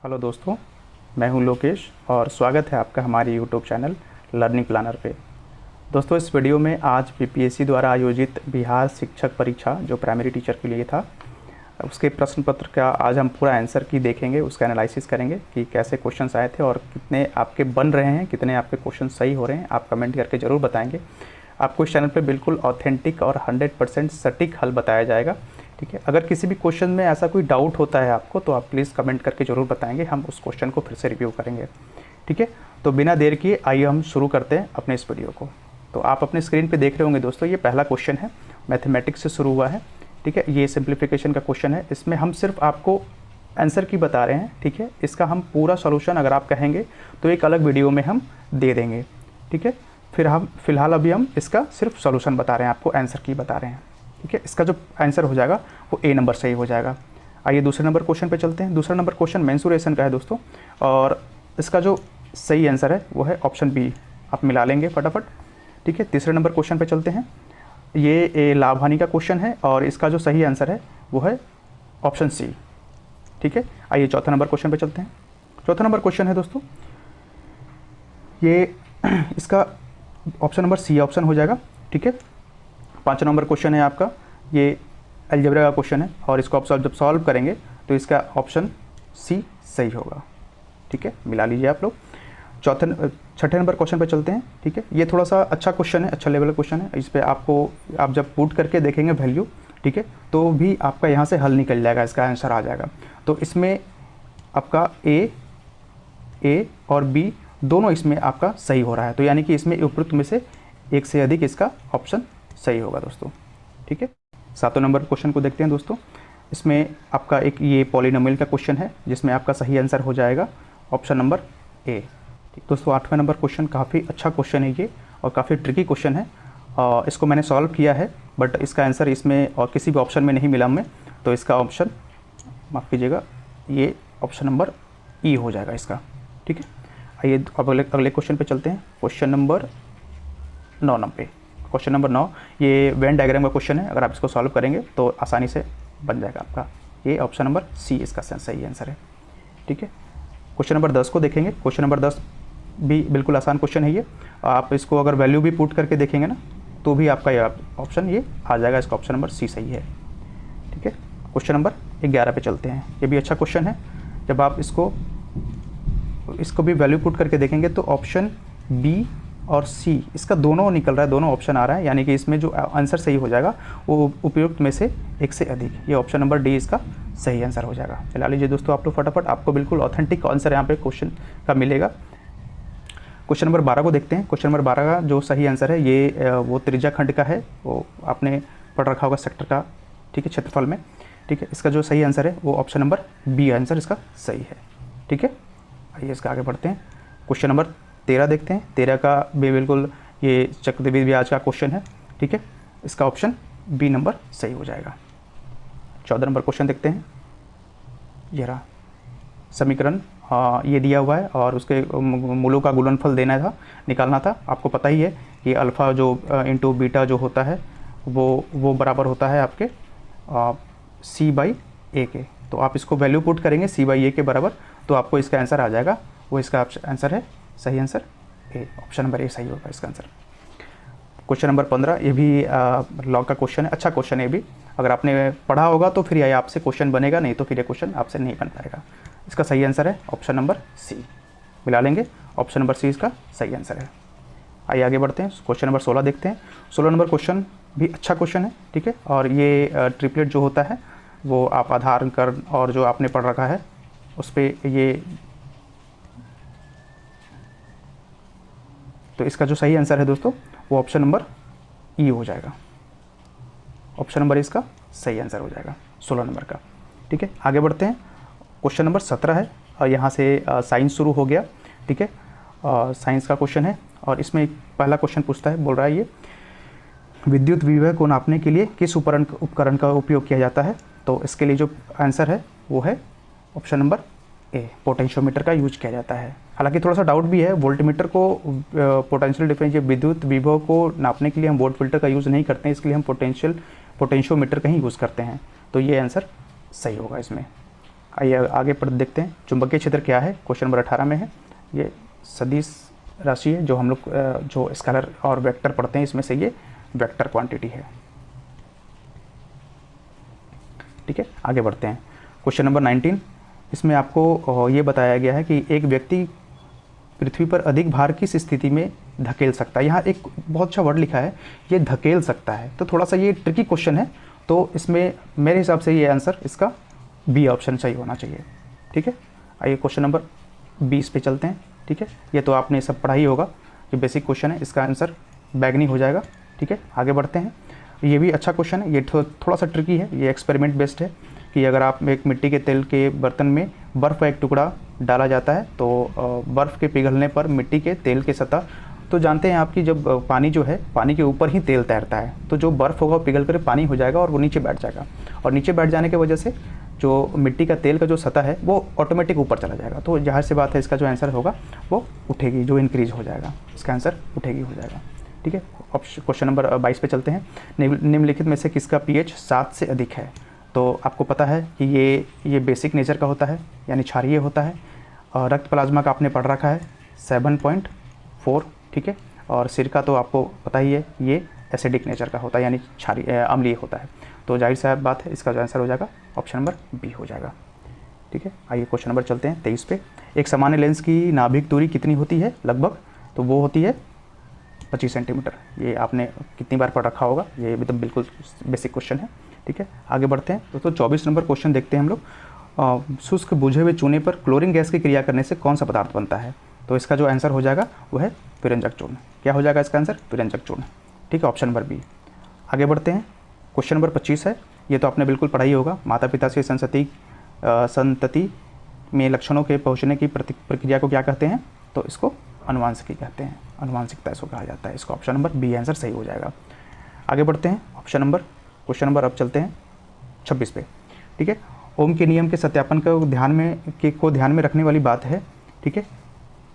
Hello दोस्तों, मैं हूं लोकेश और स्वागत है आपका हमारे यूट्यूब चैनल लर्निंग प्लानर पे। दोस्तों, इस वीडियो में आज बीपीएससी द्वारा आयोजित बिहार शिक्षक परीक्षा जो प्राइमरी टीचर के लिए था, उसके प्रश्न पत्र का आज हम पूरा आंसर की देखेंगे, उसका एनालिसिस करेंगे कि कैसे क्वेश्चंस आए थे और कितने आपके बन रहे हैं, कितने आपके क्वेश्चन सही हो रहे हैं। आप कमेंट करके ज़रूर बताएंगे। आपको इस चैनल पे बिल्कुल ऑथेंटिक और 100% सटीक हल बताया जाएगा। ठीक है, अगर किसी भी क्वेश्चन में ऐसा कोई डाउट होता है आपको, तो आप प्लीज़ कमेंट करके ज़रूर बताएंगे, हम उस क्वेश्चन को फिर से रिव्यू करेंगे। ठीक है, तो बिना देर किए आइए हम शुरू करते हैं अपने इस वीडियो को। तो आप अपने स्क्रीन पे देख रहे होंगे दोस्तों, ये पहला क्वेश्चन है, मैथमेटिक्स से शुरू हुआ है। ठीक है, ये सिंप्लीफिकेशन का क्वेश्चन है। इसमें हम सिर्फ आपको आंसर की बता रहे हैं। ठीक है, इसका हम पूरा सॉल्यूशन अगर आप कहेंगे तो एक अलग वीडियो में हम दे देंगे। ठीक है, फिर हम फिलहाल अभी हम इसका सिर्फ सॉल्यूशन बता रहे हैं, आपको आंसर की बता रहे हैं। ठीक है, इसका जो आंसर हो जाएगा वो ए नंबर सही हो जाएगा। आइए दूसरे नंबर क्वेश्चन पे चलते हैं। दूसरा नंबर क्वेश्चन मेंसुरेशन का है दोस्तों, और इसका जो सही आंसर है वो है ऑप्शन बी। आप मिला लेंगे फटाफट। ठीक है, तीसरे नंबर क्वेश्चन पे चलते हैं। ये लाभ हानि का क्वेश्चन है और इसका जो सही आंसर है वो है ऑप्शन सी। ठीक है, आइए चौथा नंबर क्वेश्चन पे चलते हैं। चौथा नंबर क्वेश्चन है दोस्तों, ये इसका ऑप्शन नंबर सी ऑप्शन हो जाएगा। ठीक है, पाँचवा नंबर क्वेश्चन है आपका, ये अलजेब्रा का क्वेश्चन है और इसको आप जब सॉल्व करेंगे तो इसका ऑप्शन सी सही होगा। ठीक है, मिला लीजिए आप लोग। छठे नंबर क्वेश्चन पे चलते हैं। ठीक है, ये थोड़ा सा अच्छा क्वेश्चन है, अच्छा लेवल का क्वेश्चन है। इस पर आप जब पुट करके देखेंगे वैल्यू, ठीक है, तो भी आपका यहाँ से हल निकल जाएगा, इसका आंसर आ जाएगा। तो इसमें आपका ए और बी दोनों इसमें आपका सही हो रहा है, तो यानी कि इसमें उपरोक्त में से एक से अधिक इसका ऑप्शन सही होगा दोस्तों। ठीक है, सातवें नंबर क्वेश्चन को देखते हैं दोस्तों। इसमें आपका एक ये पॉलिनोमियल का क्वेश्चन है जिसमें आपका सही आंसर हो जाएगा ऑप्शन नंबर ए। ठीक दोस्तों, आठवें नंबर क्वेश्चन काफ़ी अच्छा क्वेश्चन है ये और काफ़ी ट्रिकी क्वेश्चन है। इसको मैंने सॉल्व किया है बट इसका आंसर इसमें और किसी भी ऑप्शन में नहीं मिला हमें, तो इसका ऑप्शन माफ़ कीजिएगा, ये ऑप्शन नंबर ई हो जाएगा इसका। ठीक है, आइए अब अगले क्वेश्चन पे चलते हैं। क्वेश्चन नंबर 9 पे। क्वेश्चन नंबर 9 ये वेन डायग्राम का क्वेश्चन है। अगर आप इसको सॉल्व करेंगे तो आसानी से बन जाएगा आपका। ये ऑप्शन नंबर सी इसका सही आंसर है। ठीक है, क्वेश्चन नंबर 10 को देखेंगे। क्वेश्चन नंबर 10 भी बिल्कुल आसान क्वेश्चन है ये। आप इसको अगर वैल्यू भी पुट करके देखेंगे ना तो भी आपका ये ऑप्शन ये आ जाएगा, इसका ऑप्शन नंबर सी सही है। ठीक है, क्वेश्चन नंबर 11 पे चलते हैं। ये भी अच्छा क्वेश्चन है। जब आप इसको भी वैल्यू पुट करके देखेंगे तो ऑप्शन बी और सी इसका दोनों निकल रहा है, दोनों ऑप्शन आ रहा है, यानी कि इसमें जो आंसर सही हो जाएगा वो उपयुक्त में से एक से अधिक, ये ऑप्शन नंबर डी इसका सही आंसर हो जाएगा। फिलहाल लीजिए दोस्तों आप लोग फटाफट, आपको बिल्कुल ऑथेंटिक आंसर यहाँ पे क्वेश्चन का मिलेगा। क्वेश्चन नंबर 12 को देखते हैं। क्वेश्चन नंबर 12 का जो सही आंसर है ये वो त्रिज्या खंड का है, वो आपने पढ़ रखा होगा सेक्टर का। ठीक है, क्षेत्रफल में। ठीक है, इसका जो सही आंसर है वो ऑप्शन नंबर बी आंसर इसका सही है। ठीक है, आइए इसका आगे बढ़ते हैं। क्वेश्चन नंबर 13 देखते हैं। 13 का भी बिल्कुल ये चक्रवृद्धि ब्याज का क्वेश्चन है। ठीक है, इसका ऑप्शन बी नंबर सही हो जाएगा। 14 नंबर क्वेश्चन देखते हैं। ये रहा समीकरण, ये दिया हुआ है और उसके मूलों का गुणनफल देना था, निकालना था। आपको पता ही है कि अल्फ़ा जो इंटू बीटा जो होता है वो बराबर होता है आपके सी बाई ए के। तो आप इसको वैल्यू पुट करेंगे सी बाई ए के बराबर, तो आपको इसका आंसर आ जाएगा। वो इसका आंसर है, सही आंसर ए, ऑप्शन नंबर ए सही होगा इसका आंसर। क्वेश्चन नंबर 15 ये भी लॉग का क्वेश्चन है, अच्छा क्वेश्चन है ये भी। अगर आपने पढ़ा होगा तो फिर ये आपसे क्वेश्चन बनेगा, नहीं तो फिर ये क्वेश्चन आपसे नहीं बन पाएगा। इसका सही आंसर है ऑप्शन नंबर सी। मिला लेंगे, ऑप्शन नंबर सी इसका सही आंसर है। आइए आगे बढ़ते हैं। क्वेश्चन नंबर 16 देखते हैं। 16 नंबर क्वेश्चन भी अच्छा क्वेश्चन है। ठीक है, और ये ट्रिपलेट जो होता है वो आप आधार कर और जो आपने पढ़ रखा है उस पर ये, तो इसका जो सही आंसर है दोस्तों वो ऑप्शन नंबर ई हो जाएगा। ऑप्शन नंबर इसका सही आंसर हो जाएगा 16 नंबर का। ठीक है, आगे बढ़ते हैं। क्वेश्चन नंबर 17 है और यहाँ से साइंस शुरू हो गया। ठीक है, साइंस का क्वेश्चन है और इसमें पहला क्वेश्चन पूछता है, बोल रहा है ये विद्युत विभव को नापने के लिए किस उपकरण का उपयोग किया जाता है। तो इसके लिए जो आंसर है वो है ऑप्शन नंबर ए, पोटेंशियोमीटर का यूज किया जाता है। हालांकि थोड़ा सा डाउट भी है, वोल्टमीटर को पोटेंशियल डिफरेंस विद्युत विभव को नापने के लिए हम वोल्टमीटर का यूज़ नहीं करते हैं, इसके लिए हम पोटेंशियोमीटर का ही यूज़ करते हैं। तो ये आंसर सही होगा इसमें। आइए आगे पढ़ देखते हैं। चुंबकीय क्षेत्र क्या है, क्वेश्चन नंबर 18 में है। ये सदिश राशि है जो हम लोग जो स्केलर और वेक्टर पढ़ते हैं, इसमें से ये वेक्टर क्वांटिटी है। ठीक है, आगे बढ़ते हैं। क्वेश्चन नंबर 19, इसमें आपको ये बताया गया है कि एक व्यक्ति पृथ्वी पर अधिक भार किस स्थिति में धकेल सकता है। यहाँ एक बहुत अच्छा वर्ड लिखा है, ये धकेल सकता है, तो थोड़ा सा ये ट्रिकी क्वेश्चन है, तो इसमें मेरे हिसाब से ये आंसर इसका बी ऑप्शन सही होना चाहिए। ठीक है, आइए क्वेश्चन नंबर 20 पे चलते हैं। ठीक है, ये तो आपने सब पढ़ा ही होगा, ये बेसिक क्वेश्चन है, इसका आंसर बैगनी हो जाएगा। ठीक है, आगे बढ़ते हैं। ये भी अच्छा क्वेश्चन है, ये थोड़ा सा ट्रिकी है, ये एक्सपेरिमेंट बेस्ड है कि अगर आप एक मिट्टी के तेल के बर्तन में बर्फ़ का एक टुकड़ा डाला जाता है तो बर्फ़ के पिघलने पर मिट्टी के तेल की सतह, तो जानते हैं आप कि जब पानी जो है, पानी के ऊपर ही तेल तैरता है, तो जो बर्फ़ होगा वो पिघल कर पानी हो जाएगा और वो नीचे बैठ जाएगा, और नीचे बैठ जाने की वजह से जो मिट्टी का तेल का जो सतह है वो ऑटोमेटिक ऊपर चला जाएगा। तो जाहिर सी बात है इसका जो आंसर होगा वो उठेगी, जो इंक्रीज हो जाएगा, इसका आंसर उठेगी हो जाएगा। ठीक है, क्वेश्चन नंबर 22 पे चलते हैं। निम्नलिखित में से किसका पीएच 7 से अधिक है। तो आपको पता है कि ये बेसिक नेचर का होता है, यानी क्षारीय होता है। और रक्त प्लाज्मा का आपने पढ़ रखा है 7.4। ठीक है, और सिरका तो आपको पता ही है, ये एसिडिक नेचर का होता है, यानी क्षारीय अम्लीय होता है। तो जाहिर सी बात है इसका जो आंसर हो जाएगा ऑप्शन नंबर बी हो जाएगा। ठीक है, आइए क्वेश्चन नंबर चलते हैं 23 पे। एक सामान्य लेंस की नाभिक दूरी कितनी होती है लगभग, तो वो होती है 25 सेंटीमीटर। ये आपने कितनी बार पढ़ रखा होगा, ये भी तो बिल्कुल बेसिक क्वेश्चन है। ठीक है, आगे बढ़ते हैं दोस्तों। 24 नंबर क्वेश्चन देखते हैं हम लोग। शुष्क बुझे हुए चूने पर क्लोरीन गैस की क्रिया करने से कौन सा पदार्थ बनता है। तो इसका जो आंसर हो जाएगा वो है विरंजक चूर्ण। क्या हो जाएगा इसका आंसर, विरंजक चूर्ण। ठीक है, ऑप्शन नंबर बी। आगे बढ़ते हैं। क्वेश्चन नंबर 25 है, ये तो आपने बिल्कुल पढ़ा ही होगा। माता पिता से संतति में लक्षणों के पहुँचने की प्रक्रिया को क्या कहते हैं, तो इसको अनुवांशिकी कहते हैं, अनुवांशिकता इसको कहा जाता है। इसका ऑप्शन नंबर बी आंसर सही हो जाएगा। आगे बढ़ते हैं। क्वेश्चन नंबर अब चलते हैं 26 पे। ठीक है, ओम के नियम के सत्यापन को ध्यान में रखने वाली बात है। ठीक है,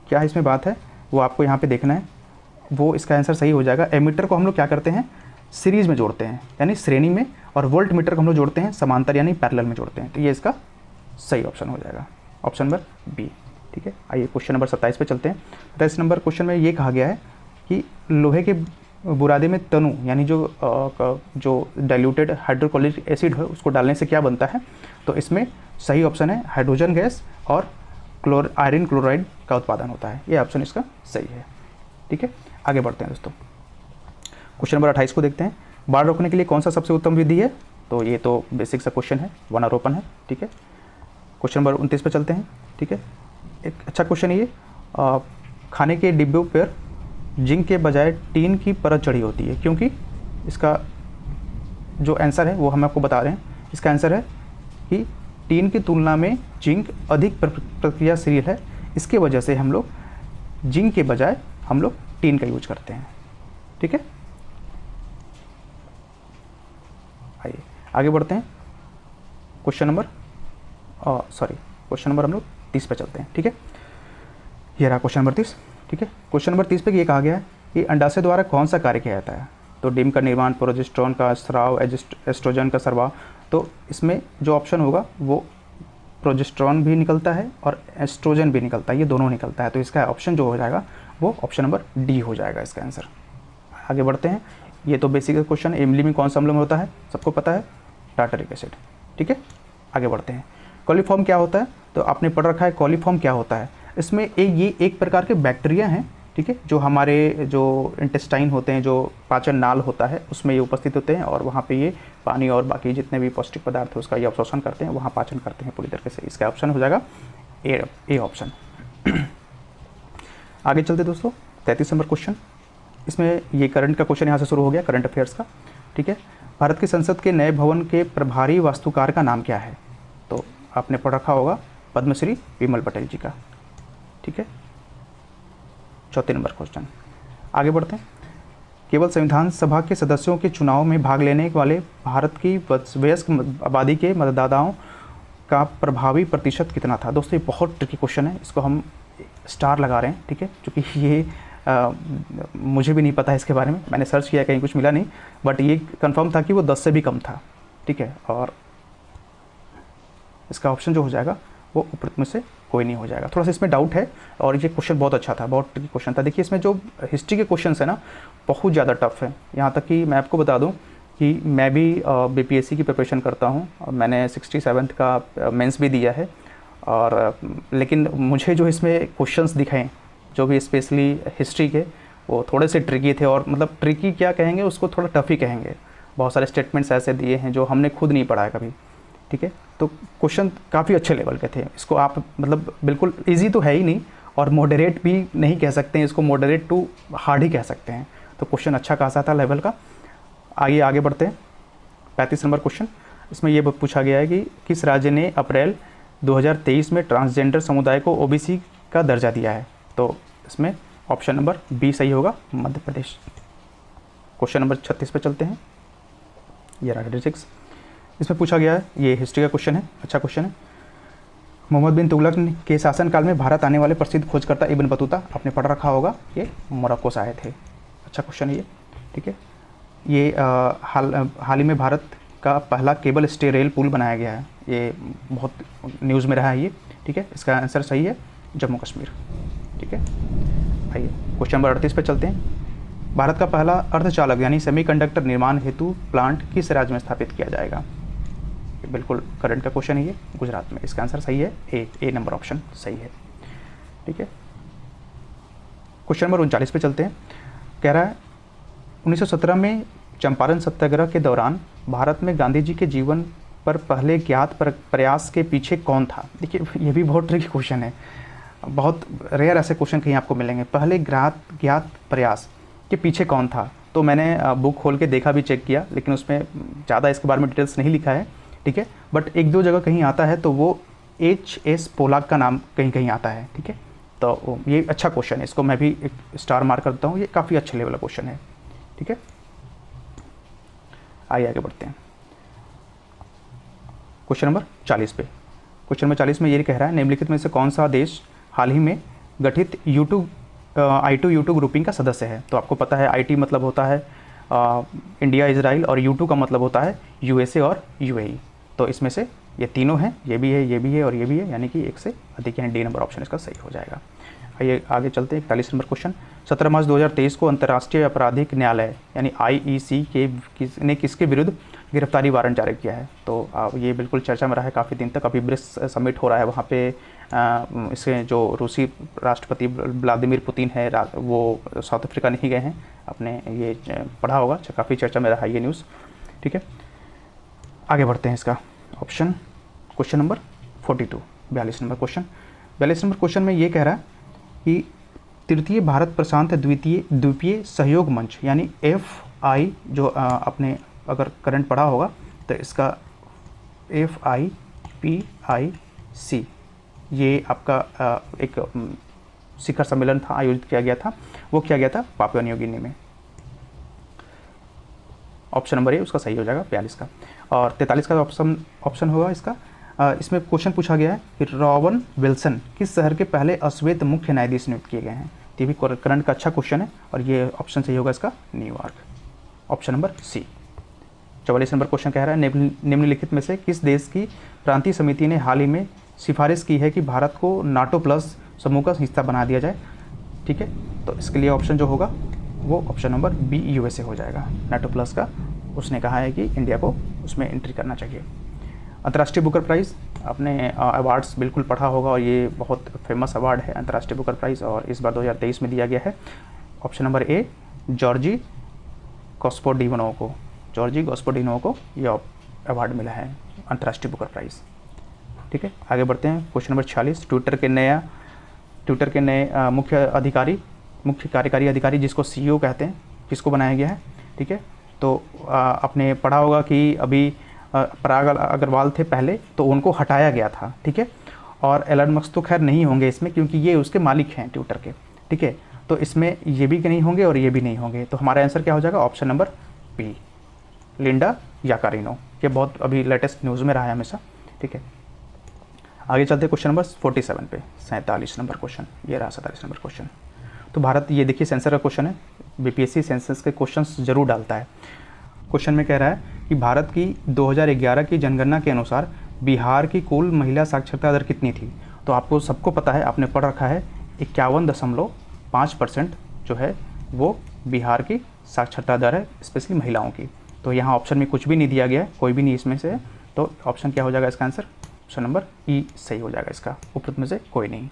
क्या इसमें बात है वो आपको यहाँ पे देखना है, वो इसका आंसर सही हो जाएगा। एमीटर को हम लोग क्या करते हैं, सीरीज़ में जोड़ते हैं, यानी श्रेणी में, और वोल्ट मीटर को हम लोग जोड़ते हैं समांतर यानी पैरेलल में जोड़ते हैं। तो ये इसका सही ऑप्शन हो जाएगा, ऑप्शन नंबर बी। ठीक है, आइए क्वेश्चन नंबर 27 पे चलते हैं। 27 नंबर क्वेश्चन में ये कहा गया है कि लोहे के बुरादे में तनु यानी जो डाइल्यूटेड हाइड्रोक्लोरिक एसिड है उसको डालने से क्या बनता है। तो इसमें सही ऑप्शन है हाइड्रोजन गैस और आयरन क्लोराइड का उत्पादन होता है। ये ऑप्शन इसका सही है। ठीक है, आगे बढ़ते हैं दोस्तों। क्वेश्चन नंबर 28 को देखते हैं। बाढ़ रोकने के लिए कौन सा सबसे उत्तम विधि है, तो ये तो बेसिक सा क्वेश्चन है, वनारोपण है। ठीक है, क्वेश्चन नंबर 29 पे चलते हैं। ठीक है, एक अच्छा क्वेश्चन है ये। खाने के डिब्बों पर जिंक के बजाय टीन की परत चढ़ी होती है, क्योंकि इसका जो आंसर है वो हम आपको बता रहे हैं। इसका आंसर है कि टीन की तुलना में जिंक अधिक प्रतिक्रियाशील है, इसके वजह से हम लोग जिंक के बजाय हम लोग टीन का यूज करते हैं। ठीक है, आइए आगे बढ़ते हैं। क्वेश्चन नंबर हम लोग 30 पे चलते हैं। ठीक है, ये रहा क्वेश्चन नंबर 30। ठीक है, क्वेश्चन नंबर 30 पे ये कहा गया है कि अंडाशय द्वारा कौन सा कार्य किया जाता है। तो डिम का निर्माण, प्रोजेस्टेरोन का स्राव, एस्ट्रोजन का स्राव। तो इसमें जो ऑप्शन होगा वो प्रोजेस्टेरोन भी निकलता है और एस्ट्रोजन भी निकलता है, ये दोनों निकलता है। तो इसका ऑप्शन जो हो जाएगा वो ऑप्शन नंबर डी हो जाएगा इसका आंसर। आगे बढ़ते हैं। ये तो बेसिक क्वेश्चन है, इमली में कौन सा अम्ल होता है, सबको पता है, टार्टरिक एसिड। ठीक है, आगे बढ़ते हैं। कॉलीफॉर्म क्या होता है, तो आपने पढ़ रखा है कॉलीफॉर्म क्या होता है। इसमें ये एक प्रकार के बैक्टीरिया हैं। ठीक है, जो हमारे जो इंटेस्टाइन होते हैं, जो पाचन नाल होता है, उसमें ये उपस्थित होते हैं और वहाँ पे ये पानी और बाकी जितने भी पौष्टिक पदार्थ है उसका ये अवशोषण करते हैं, वहाँ पाचन करते हैं पूरी तरीके से। इसका ऑप्शन हो जाएगा ए ऑप्शन। आगे चलते दोस्तों, 33 नंबर क्वेश्चन। इसमें ये करंट का क्वेश्चन यहाँ से शुरू हो गया, करंट अफेयर्स का। ठीक है, भारत की संसद के नए भवन के प्रभारी वास्तुकार का नाम क्या है। तो आपने पढ़ रखा होगा पद्मश्री विमल पटेल जी का। ठीक है, 34 नंबर क्वेश्चन। आगे बढ़ते हैं। केवल संविधान सभा के सदस्यों के चुनाव में भाग लेने वाले भारत की वयस्क आबादी के मतदाताओं का प्रभावी प्रतिशत कितना था। दोस्तों ये बहुत ट्रिकी क्वेश्चन है, इसको हम स्टार लगा रहे हैं। ठीक है, क्योंकि ये मुझे भी नहीं पता है इसके बारे में, मैंने सर्च किया कहीं कुछ मिला नहीं, बट ये कंफर्म था कि वो 10 से भी कम था। ठीक है, और इसका ऑप्शन जो हो जाएगा वो उपरोक्त में से कोई नहीं हो जाएगा। थोड़ा सा इसमें डाउट है और ये क्वेश्चन बहुत अच्छा था, बहुत ट्रिकी क्वेश्चन था। देखिए इसमें जो हिस्ट्री के क्वेश्चन है ना बहुत ज़्यादा टफ है, यहाँ तक कि मैं आपको बता दूँ कि मैं भी बीपीएससी की प्रिपरेशन करता हूँ, मैंने 67th का मेंस भी दिया है और लेकिन मुझे जो इसमें क्वेश्चंस दिखाएं जो भी स्पेशली हिस्ट्री के वो थोड़े से ट्रिकी थे, और मतलब ट्रिकी क्या कहेंगे उसको, थोड़ा टफ ही कहेंगे। बहुत सारे स्टेटमेंट्स ऐसे दिए हैं जो हमने खुद नहीं पढ़ा है कभी, ठीक है। तो क्वेश्चन काफ़ी अच्छे लेवल के थे, इसको आप मतलब बिल्कुल ईजी तो है ही नहीं और मॉडरेट भी नहीं कह सकते हैं इसको, मॉडरेट टू हार्ड ही कह सकते हैं। तो क्वेश्चन अच्छा खासा था लेवल का। आगे बढ़ते हैं। 35 नंबर क्वेश्चन, इसमें ये पूछा गया है कि किस राज्य ने अप्रैल 2023 में ट्रांसजेंडर समुदाय को ओबीसी का दर्जा दिया है? तो इसमें ऑप्शन नंबर बी सही होगा, मध्य प्रदेश। क्वेश्चन नंबर 36 पे चलते हैं। ये रहा 36। इसमें पूछा गया है, ये हिस्ट्री का क्वेश्चन है, अच्छा क्वेश्चन है। मोहम्मद बिन तुगलक के शासनकाल में भारत आने वाले प्रसिद्ध खोजकर्ता इब्न बतूता, आपने पढ़ रखा होगा, ये मोरक्को से आए थे। अच्छा क्वेश्चन है ये, ठीक है। ये हाल ही में भारत का पहला केबल स्टे रेल पुल बनाया गया है, ये बहुत न्यूज़ में रहा है ये, ठीक है। इसका आंसर सही है जम्मू कश्मीर, ठीक है। आइए क्वेश्चन नंबर 38 पे चलते हैं। भारत का पहला अर्धचालक यानी सेमीकंडक्टर निर्माण हेतु प्लांट किस राज्य में स्थापित किया जाएगा? बिल्कुल करंट का क्वेश्चन है ये, गुजरात में। इसका आंसर सही है ए नंबर ऑप्शन सही है, ठीक है। क्वेश्चन नंबर 39 पे चलते हैं। कह रहा है 1917 में चंपारण सत्याग्रह के दौरान भारत में गांधी जी के जीवन पर पहले ज्ञात प्रयास के पीछे कौन था? देखिए ये भी बहुत ट्रिकी क्वेश्चन है, बहुत रेयर ऐसे क्वेश्चन कहीं आपको मिलेंगे। पहले ज्ञात प्रयास के पीछे कौन था? तो मैंने बुक खोल के देखा भी, चेक किया, लेकिन उसमें ज़्यादा इसके बारे में डिटेल्स नहीं लिखा है, ठीक है। बट एक दो जगह कहीं आता है तो वो H.S. पोलाक का नाम कहीं कहीं आता है, ठीक है। तो ये अच्छा क्वेश्चन है, इसको मैं भी एक स्टार मार्क करता हूँ, ये काफ़ी अच्छे लेवल का क्वेश्चन है, ठीक है। आगे बढ़ते हैं क्वेश्चन नंबर 40 पे। क्वेश्चन नंबर 40 में ये कह रहा है निम्नलिखित में से कौन सा देश हाल ही में गठित I2U2 ग्रुपिंग का सदस्य है? तो आपको पता है IT मतलब होता है इंडिया, इजराइल, और U2 का मतलब होता है USA और UAE। तो इसमें से ये तीनों हैं, ये भी है, ये भी है और ये भी है, यानी कि एक से अधिक, यानी डी नंबर ऑप्शन इसका सही हो जाएगा। आइए आगे चलते हैं। 41 नंबर क्वेश्चन, 17 मार्च 2023 को अंतर्राष्ट्रीय आपराधिक न्यायालय यानी IEC ने किसके विरुद्ध गिरफ्तारी वारंट जारी किया है? तो ये बिल्कुल चर्चा में रहा है काफ़ी दिन तक। अभी ब्रिक्स समिट हो रहा है, वहाँ पे इसके जो रूसी राष्ट्रपति व्लादिमीर पुतिन है वो साउथ अफ्रीका नहीं गए हैं अपने, ये पढ़ा होगा, काफ़ी चर्चा में रहा है ये न्यूज़, ठीक है। आगे बढ़ते हैं इसका option, question number 42, 42 number question. 42 number question में ये कह रहा है कि तृतीय भारत प्रशांत द्वीपीय सहयोग मंच यानी FI, जो आपने अगर करंट पढ़ा होगा तो इसका FIPIC, ये आपका एक शिखर सम्मेलन था, आयोजित किया गया था, वो किया गया था पापुआ न्यू गिनी में। ऑप्शन नंबर ए उसका सही हो जाएगा 42 का। और 43 का ऑप्शन होगा इसका। इसमें क्वेश्चन पूछा गया है कि रॉबर्ट विल्सन किस शहर के पहले अश्वेत मुख्य न्यायाधीश नियुक्त किए गए हैं? ये भी करंट का अच्छा क्वेश्चन है और ये ऑप्शन सही होगा इसका न्यूयॉर्क, ऑप्शन नंबर सी। 44 नंबर क्वेश्चन कह रहा है निम्नलिखित में से किस देश की प्रांतीय समिति ने हाल ही में सिफारिश की है कि भारत को नाटो प्लस समूह का हिस्सा बना दिया जाए? ठीक है, तो इसके लिए ऑप्शन जो होगा वो ऑप्शन नंबर बी USA हो जाएगा। नाटो प्लस का उसने कहा है कि इंडिया को उसमें एंट्री करना चाहिए। अंतर्राष्ट्रीय बुकर प्राइज़, आपने अवार्ड्स बिल्कुल पढ़ा होगा और ये बहुत फेमस अवार्ड है अंतर्राष्ट्रीय बुकर प्राइज़, और इस बार 2023 में दिया गया है। ऑप्शन नंबर ए जॉर्जी गॉस्पोडिनो को यह अवार्ड मिला है अंतर्राष्ट्रीय बुकर प्राइज़। ठीक है, आगे बढ़ते हैं। क्वेश्चन नंबर 46, ट्विटर के नए मुख्य कार्यकारी अधिकारी जिसको CEO कहते हैं, किसको बनाया गया है? ठीक है, तो आपने पढ़ा होगा कि अभी पराग अग्रवाल थे पहले, तो उनको हटाया गया था। ठीक है, और एलन मस्क तो खैर नहीं होंगे इसमें क्योंकि ये उसके मालिक हैं ट्विटर के। ठीक है, तो इसमें ये भी नहीं होंगे और ये भी नहीं होंगे, तो हमारा आंसर क्या हो जाएगा? Option number B Linda Yaccarino. ये बहुत अभी लेटेस्ट न्यूज़ में रहा है हमेशा। ठीक है, आगे चलते हैं क्वेश्चन नंबर 47 पे, 47 नंबर क्वेश्चन। ये रहा 47 नंबर क्वेश्चन। तो भारत, ये देखिए सेंसर का क्वेश्चन है, BPSC सेंसस के क्वेश्चंस जरूर डालता है। क्वेश्चन में कह रहा है कि भारत की 2011 की जनगणना के अनुसार बिहार की कुल महिला साक्षरता दर कितनी थी? तो आपको सबको पता है, आपने पढ़ रखा है 51.5% जो है वो बिहार की साक्षरता दर है, स्पेशली महिलाओं की। तो यहाँ ऑप्शन में कुछ भी नहीं दिया गया है, कोई भी नहीं इसमें से, तो ऑप्शन क्या हो जाएगा इसका आंसर? ऑप्शन नंबर ई सही हो जाएगा इसका, उपरोक्त में से कोई नहीं।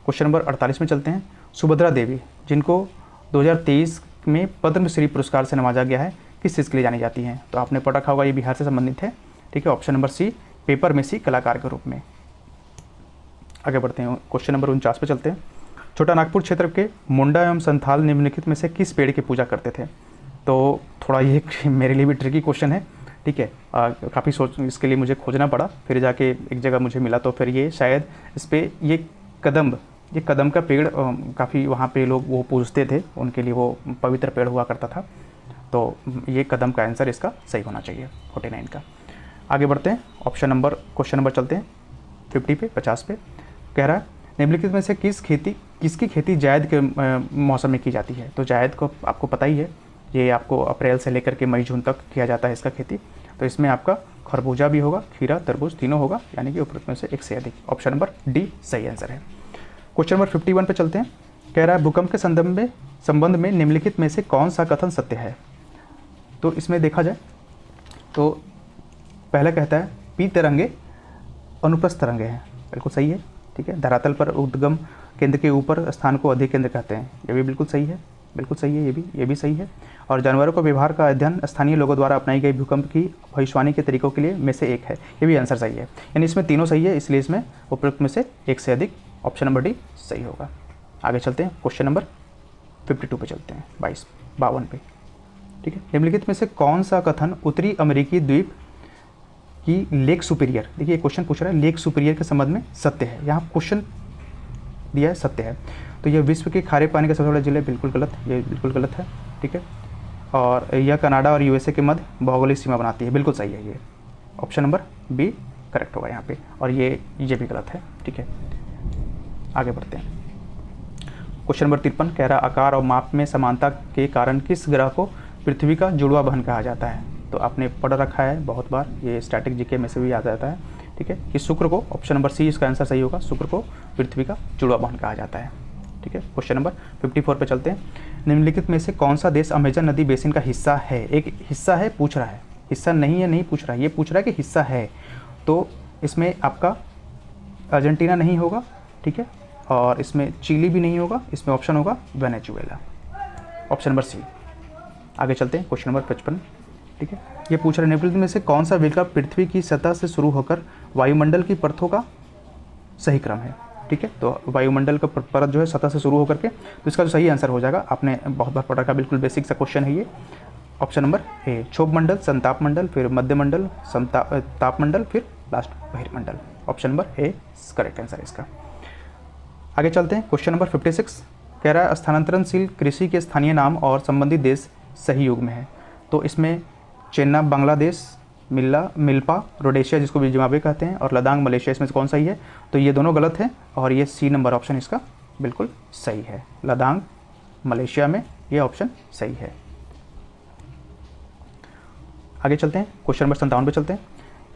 क्वेश्चन नंबर 48 में चलते हैं। सुभद्रा देवी, जिनको 2023 में पद्मश्री पुरस्कार से नवाजा गया है, किस चीज़ के लिए जानी जाती हैं? तो आपने पढ़ रखा होगा, ये बिहार से संबंधित है, ठीक है। ऑप्शन नंबर सी, पेपर में सी कलाकार के रूप में। आगे बढ़ते हैं, क्वेश्चन नंबर 49 पे चलते हैं। छोटा नागपुर क्षेत्र के मुंडा एवं संथाल निम्नलिखित में से किस पेड़ की पूजा करते थे? तो थोड़ा ये मेरे लिए भी ट्रिकी क्वेश्चन है, ठीक है। काफ़ी सोच, इसके लिए मुझे खोजना पड़ा, फिर जाके एक जगह मुझे मिला, तो फिर ये शायद इस पर ये कदम का पेड़ काफ़ी वहाँ पे लोग वो पूजते थे, उनके लिए वो पवित्र पेड़ हुआ करता था। तो ये कदम का आंसर इसका सही होना चाहिए, 49 का। आगे बढ़ते हैं, क्वेश्चन नंबर चलते हैं 50 पे। कह रहा है निम्नलिखित में से किसकी खेती जायद के मौसम में की जाती है? तो जायद को आपको पता ही है, ये आपको अप्रैल से लेकर के मई जून तक किया जाता है इसका खेती। तो इसमें आपका खरबूजा भी होगा, खीरा, तरबूज तीनों होगा, यानी कि उपरोक्त में से एक से अधिक। ऑप्शन नंबर डी सही आंसर है। क्वेश्चन नंबर 51 पे चलते हैं। कह रहा है भूकंप के संबंध में निम्नलिखित में से कौन सा कथन सत्य है? तो इसमें देखा जाए तो पहला कहता है पी तरंगे अनुप्रस्थ तरंगे हैं, बिल्कुल सही है, ठीक है। धरातल पर उद्गम केंद्र के ऊपर स्थान को अधिक केंद्र कहते हैं, ये भी बिल्कुल सही है, बिल्कुल सही है, ये भी सही है। और जानवरों को व्यवहार का अध्ययन स्थानीय लोगों द्वारा अपनाई गई भूकंप की भविष्यवाणी के तरीकों के लिए में से एक है, ये भी आंसर सही है। यानी इसमें तीनों सही है, इसलिए इसमें उपरोक्त में से एक से अधिक, ऑप्शन नंबर डी सही होगा। आगे चलते हैं, क्वेश्चन नंबर 52 पे चलते हैं, 52 पे, ठीक है। निम्नलिखित में से कौन सा कथन उत्तरी अमेरिकी द्वीप की लेक सुपीरियर, देखिए क्वेश्चन पूछ रहा है लेक सुपीरियर के संबंध में सत्य है? यहाँ क्वेश्चन दिया है सत्य है, तो यह विश्व के खारे पानी का सबसे बड़ा जिला, बिल्कुल गलत, ये बिल्कुल गलत है, ठीक है। और यह कनाडा और यूएसए के मध्य भौगोलिक सीमा बनाती है, बिल्कुल सही है, ये ऑप्शन नंबर बी करेक्ट होगा यहाँ पे। और ये भी गलत है, ठीक है। आगे बढ़ते हैं, क्वेश्चन नंबर 53 कह रहा आकार और माप में समानता के कारण किस ग्रह को पृथ्वी का जुड़वा बहन कहा जाता है? तो आपने पढ़ रखा है बहुत बार, ये स्टैटिक जीके में से भी आ जाता है, ठीक है, कि शुक्र को, ऑप्शन नंबर सी इसका आंसर सही होगा, शुक्र को पृथ्वी का जुड़वा बहन कहा जाता है, ठीक है। क्वेश्चन नंबर 54 पे चलते हैं। निम्नलिखित में से कौन सा देश अमेजन नदी बेसिन का हिस्सा है? एक हिस्सा है पूछ रहा है, हिस्सा नहीं है नहीं पूछ रहा है, ये पूछ रहा है कि हिस्सा है, तो इसमें आपका अर्जेंटीना नहीं होगा, ठीक है, और इसमें चिली भी नहीं होगा, इसमें ऑप्शन होगा वेनेजुएला, ऑप्शन नंबर सी। आगे चलते हैं, क्वेश्चन नंबर 55, ठीक है। ये पूछ रहे निम्नलिखित में से कौन सा विकल्प पृथ्वी की सतह से शुरू होकर वायुमंडल की परतों का सही क्रम है, ठीक है। तो वायुमंडल का परत जो है सतह से शुरू होकर के, तो इसका जो सही आंसर हो जाएगा, आपने बहुत बार पढ़ा का, बिल्कुल बेसिक सा क्वेश्चन है ये, ऑप्शन नंबर ए क्षोभ मंडल, संताप मंडल, फिर मध्य मंडल, ताप मंडल, फिर लास्ट बहिर्मंडल, option number A correct answer है इसका। आगे चलते हैं, क्वेश्चन नंबर 56 कह रहा है स्थानांतरणशील कृषि के स्थानीय नाम और संबंधित देश सही युग में है? तो इसमें चेन्नई बांग्लादेश, मिल्पा रोडेशिया जिसको भी जिम्बाब्वे कहते हैं, और लद्दाख मलेशिया, इसमें से कौन सही है? तो ये दोनों गलत है, और ये सी नंबर ऑप्शन इसका बिल्कुल सही है, लद्दाख मलेशिया में ये ऑप्शन सही है। आगे चलते हैं, क्वेश्चन नंबर 57 पे चलते हैं।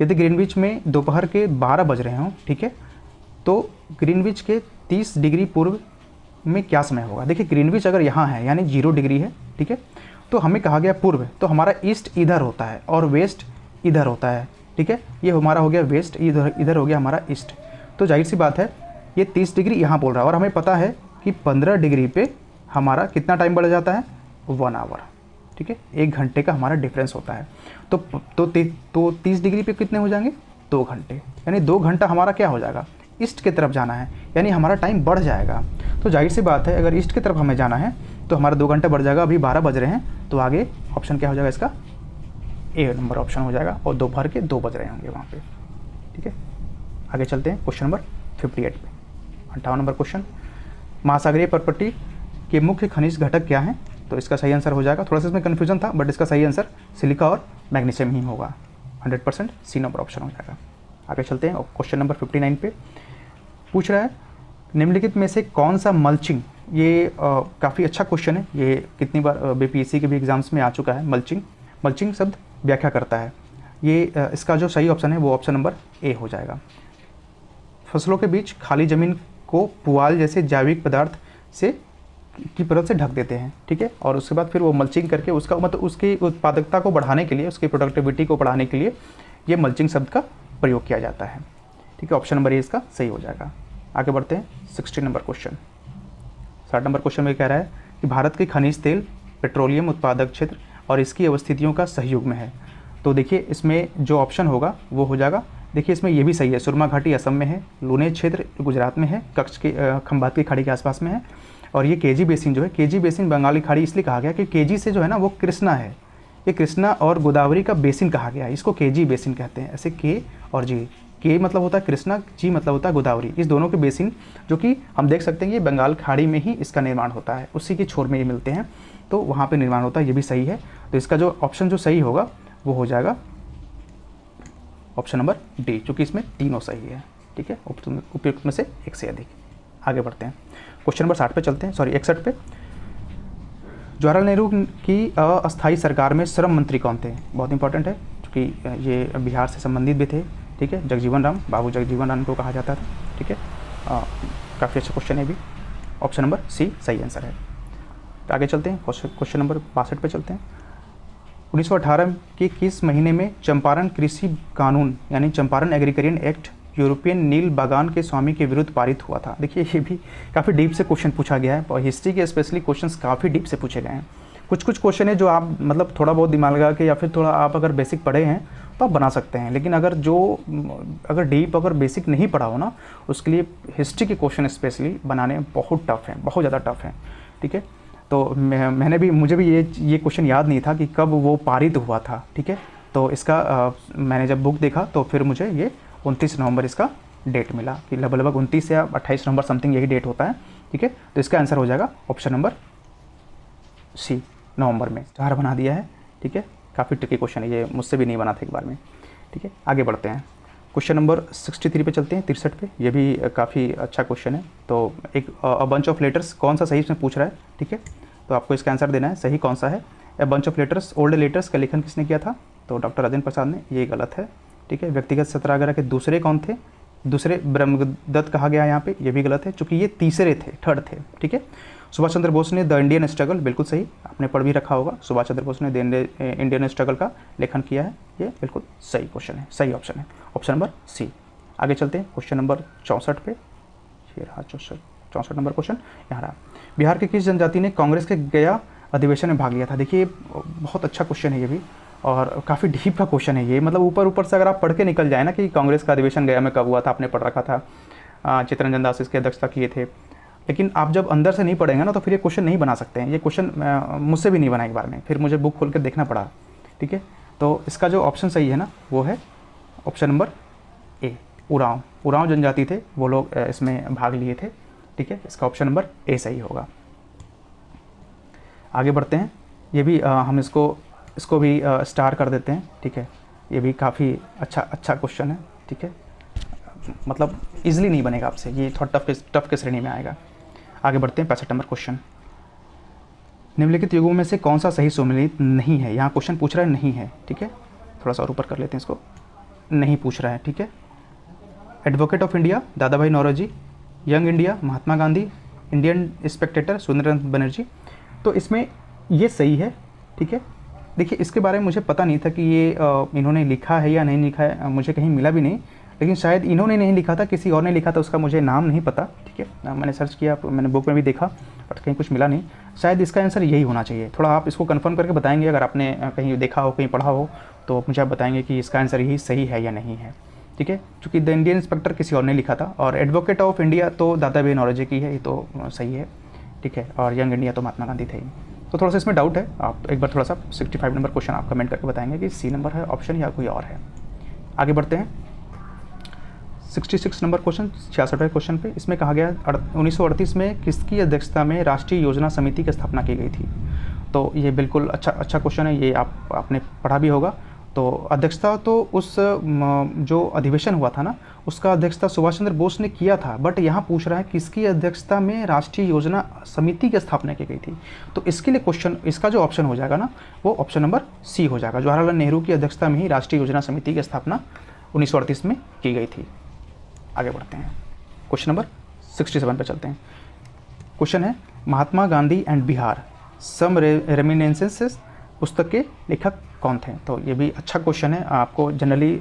यदि ग्रीनविच में दोपहर के 12 बज रहे हों, ठीक है, तो ग्रीनविच के 30 डिग्री पूर्व में क्या समय होगा? देखिए ग्रीनविच अगर यहाँ है यानी 0 डिग्री है, ठीक है, तो हमें कहा गया पूर्व, तो हमारा ईस्ट इधर होता है और वेस्ट इधर होता है, ठीक है, ये हमारा हो गया वेस्ट, इधर हो गया हमारा ईस्ट। तो जाहिर सी बात है ये 30 डिग्री यहाँ बोल रहा है, और हमें पता है कि 15 डिग्री पे हमारा कितना टाइम बढ़ जाता है? 1 आवर, ठीक है, 1 घंटे का हमारा डिफरेंस होता है। तो 30 डिग्री पे कितने हो जाएंगे? 2 घंटे, यानी 2 घंटा हमारा क्या हो जाएगा? ईस्ट की तरफ जाना है, यानी हमारा टाइम बढ़ जाएगा। तो जाहिर सी बात है अगर ईस्ट की तरफ हमें जाना है तो हमारा 2 घंटे बढ़ जाएगा। अभी 12 बज रहे हैं, तो आगे ऑप्शन क्या हो जाएगा इसका? ए नंबर ऑप्शन हो जाएगा, और दोपहर के 2 बज रहे होंगे वहाँ पे, ठीक है। आगे चलते हैं, क्वेश्चन नंबर 58 पे, 58 नंबर क्वेश्चन, महासागरीय पर्वतों के मुख्य खनिज घटक क्या हैं? तो इसका सही आंसर हो जाएगा, थोड़ा सा इसमें कन्फ्यूजन था, बट इसका सही आंसर सिलिका और मैग्नीशियम ही होगा, 100% सी नंबर ऑप्शन हो जाएगा। आगे चलते हैं, क्वेश्चन नंबर 59 पे पूछ रहा है निम्नलिखित में से कौन सा मल्चिंग, ये काफ़ी अच्छा क्वेश्चन है, ये कितनी बार बीपीएससी के भी एग्जाम्स में आ चुका है। मल्चिंग शब्द व्याख्या करता है, ये इसका जो सही ऑप्शन है वो ऑप्शन नंबर ए हो जाएगा। फसलों के बीच खाली ज़मीन को पुआल जैसे जैविक पदार्थ से की परत से ढक देते हैं, ठीक है, और उसके बाद फिर वो मल्चिंग करके उसका मतलब उसकी उत्पादकता को बढ़ाने के लिए, उसकी प्रोडक्टिविटी को बढ़ाने के लिए ये मल्चिंग शब्द का प्रयोग किया जाता है, ठीक है। ऑप्शन नंबर ए इसका सही हो जाएगा। आगे बढ़ते हैं 60 नंबर क्वेश्चन। 60 नंबर क्वेश्चन में कह रहा है कि भारत के खनिज तेल पेट्रोलियम उत्पादक क्षेत्र और इसकी अवस्थितियों का सहयोग में है। तो देखिए इसमें जो ऑप्शन होगा वो हो जाएगा, देखिए इसमें ये भी सही है, सुरमा घाटी असम में है, लूने क्षेत्र गुजरात में है, कच्छ के खंभात की खाड़ी के आसपास में है, और ये केजी बेसिन जो है, केजी बेसिन बंगाली खाड़ी इसलिए कहा गया कि केजी से जो है ना वो कृष्णा है, ये कृष्णा और गोदावरी का बेसिन कहा गया है, इसको केजी बेसिन कहते हैं। ऐसे के और जी, के मतलब होता है कृष्णा, जी मतलब होता है गोदावरी, इस दोनों के बेसिन जो कि हम देख सकते हैं ये बंगाल खाड़ी में ही इसका निर्माण होता है, उसी के छोर में ये मिलते हैं, तो वहाँ पे निर्माण होता है, ये भी सही है। तो इसका जो ऑप्शन जो सही होगा वो हो जाएगा ऑप्शन नंबर डी, क्योंकि इसमें तीनों सही है, ठीक है, उपयुक्त में से एक से अधिक। आगे बढ़ते हैं क्वेश्चन नंबर 60 पे चलते हैं, सॉरी 61 पे। जवाहरलाल नेहरू की अस्थायी सरकार में श्रम मंत्री कौन थे? बहुत इंपॉर्टेंट है क्योंकि ये बिहार से संबंधित भी थे, ठीक है। जगजीवन राम, बाबू जगजीवन राम को कहा जाता था, ठीक है। काफ़ी अच्छा क्वेश्चन है भी, ऑप्शन नंबर सी सही आंसर है। आगे चलते हैं क्वेश्चन नंबर 62 पे चलते हैं। 1918 के किस महीने में चंपारण कृषि कानून यानी चंपारण एग्रीकल्चर एक्ट यूरोपियन नील बागान के स्वामी के विरुद्ध पारित हुआ था? देखिए ये भी काफ़ी डीप से क्वेश्चन पूछा गया है, और हिस्ट्री के स्पेशली क्वेश्चंस काफ़ी डीप से पूछे गए हैं। कुछ क्वेश्चन है जो आप मतलब थोड़ा बहुत दिमाग लगा के या फिर थोड़ा आप अगर बेसिक पढ़े हैं तो आप बना सकते हैं, लेकिन अगर डीप अगर बेसिक नहीं पढ़ा हो ना, उसके लिए हिस्ट्री के क्वेश्चन स्पेशली बनाने बहुत टफ हैं, बहुत ज़्यादा टफ हैं, ठीक है। तो मुझे भी ये क्वेश्चन याद नहीं था कि कब वो पारित हुआ था, ठीक है। तो इसका मैंने जब बुक देखा तो फिर मुझे ये 29 नवंबर इसका डेट मिला कि लगभग 29 या 28 नवंबर समथिंग यही डेट होता है, ठीक है। तो इसका आंसर हो जाएगा ऑप्शन नंबर सी, नवंबर में 4 बना दिया है, ठीक है। काफ़ी ट्रिकी क्वेश्चन है ये, मुझसे भी नहीं बना था एक बार में, ठीक है। आगे बढ़ते हैं क्वेश्चन नंबर 63 पे चलते हैं, 63 पे। ये भी काफ़ी अच्छा क्वेश्चन है। तो एक बंच ऑफ लेटर्स कौन सा सही इसमें पूछ रहा है, ठीक है। तो आपको इसका आंसर देना है सही कौन सा है। A bunch of letters, old letters का लेखन किसने किया था? तो डॉक्टर राजेंद्र प्रसाद ने, ये गलत है, ठीक है। व्यक्तिगत सत्याग्रह के दूसरे कौन थे? दूसरे ब्रह्मदत्त कहा गया है यहाँ पे, ये भी गलत है क्योंकि ये तीसरे थे, थर्ड थे, ठीक है। सुभाष चंद्र बोस ने द इंडियन स्ट्रगल, बिल्कुल सही, आपने पढ़ भी रखा होगा, सुभाष चंद्र बोस ने द इंडियन स्ट्रगल का लेखन किया है, ये बिल्कुल सही क्वेश्चन है, सही ऑप्शन है, ऑप्शन नंबर सी। आगे चलते हैं क्वेश्चन नंबर 64 पे, ये रहा 64 नंबर क्वेश्चन, यहाँ रहा। बिहार की किस जनजाति ने कांग्रेस के गया अधिवेशन में भाग लिया था? देखिए बहुत अच्छा क्वेश्चन है ये भी, और काफ़ी डीप का क्वेश्चन है ये, मतलब ऊपर से अगर आप पढ़ के निकल जाए ना कि कांग्रेस का अधिवेशन गया में कब हुआ था, आपने पढ़ रखा था, चित्तरंजन दास इसकी अध्यक्षता किए थे, लेकिन आप जब अंदर से नहीं पढ़ेंगे ना तो फिर ये क्वेश्चन नहीं बना सकते हैं। ये क्वेश्चन मुझसे भी नहीं बना एक बार में, फिर मुझे बुक खोल कर देखना पड़ा, ठीक है। तो इसका जो ऑप्शन सही है ना वो है ऑप्शन नंबर ए, उरांव जनजाति थे वो लोग इसमें भाग लिए थे, ठीक है। इसका ऑप्शन नंबर ए सही होगा। आगे बढ़ते हैं, ये भी हम इसको भी स्टार कर देते हैं, ठीक है। ये भी काफ़ी अच्छा क्वेश्चन है, ठीक है, मतलब इजीली नहीं बनेगा आपसे, ये थोड़ा टफ के श्रेणी में आएगा। आगे बढ़ते हैं 65 नंबर क्वेश्चन। निम्नलिखित युगों में से कौन सा सही सुमेलित नहीं है? यहाँ क्वेश्चन पूछ रहा है नहीं है, ठीक है, थोड़ा सा और ऊपर कर लेते हैं इसको, नहीं पूछ रहा है, ठीक है। एडवोकेट ऑफ इंडिया दादा भाई Naoroji, young India Mahatma Gandhi, Indian Spectator Surendranath Banerjee. तो इसमें ये सही है, ठीक है। देखिए इसके बारे में मुझे पता नहीं था कि ये इन्होंने लिखा है या नहीं लिखा है, मुझे कहीं मिला भी नहीं, लेकिन शायद इन्होंने नहीं लिखा था, किसी और ने लिखा था, उसका मुझे नाम नहीं पता, ठीक है। मैंने सर्च किया, मैंने बुक में भी देखा, बट कहीं कुछ मिला नहीं। शायद इसका आंसर यही होना चाहिए। थोड़ा आप इसको कंफर्म करके बताएंगे, अगर आपने कहीं देखा हो, कहीं पढ़ा हो, तो मुझे आप बताएंगे कि इसका आंसर यही सही है या नहीं है, ठीक है। क्योंकि द इंडियन इंस्पेक्टर किसी और ने लिखा था, और एडवोकेट ऑफ इंडिया तो दादा भाई नौरोजी की है, ये तो सही है, ठीक है, और यंग इंडिया तो महात्मा गांधी थे ही। तो थोड़ा सा इसमें डाउट है, आप एक बार थोड़ा सा 65 नंबर क्वेश्चन आप कमेंट करके बताएंगे कि सी नंबर है ऑप्शन या कोई और है। आगे बढ़ते हैं 66 नंबर क्वेश्चन, 66वें क्वेश्चन पे। इसमें कहा गया 1938 में किसकी अध्यक्षता में राष्ट्रीय योजना समिति की स्थापना की गई थी? तो ये बिल्कुल अच्छा क्वेश्चन है, ये आपने पढ़ा भी होगा, तो अध्यक्षता तो उस जो अधिवेशन हुआ था ना, उसका अध्यक्षता सुभाष चंद्र बोस ने किया था, बट यहाँ पूछ रहा है किसकी अध्यक्षता में राष्ट्रीय योजना समिति की स्थापना की गई थी। तो इसके लिए क्वेश्चन, इसका जो ऑप्शन हो जाएगा ना, वो ऑप्शन नंबर सी हो जाएगा। जवाहरलाल नेहरू की अध्यक्षता में ही राष्ट्रीय योजना समिति की स्थापना 1938 में की गई थी। आगे बढ़ते हैं, क्वेश्चन नंबर 67 पे चलते हैं। क्वेश्चन है, महात्मा गांधी एंड बिहार सम रेमिनेंसेस पुस्तक के लेखक कौन थे? तो ये भी अच्छा क्वेश्चन है। आपको जनरली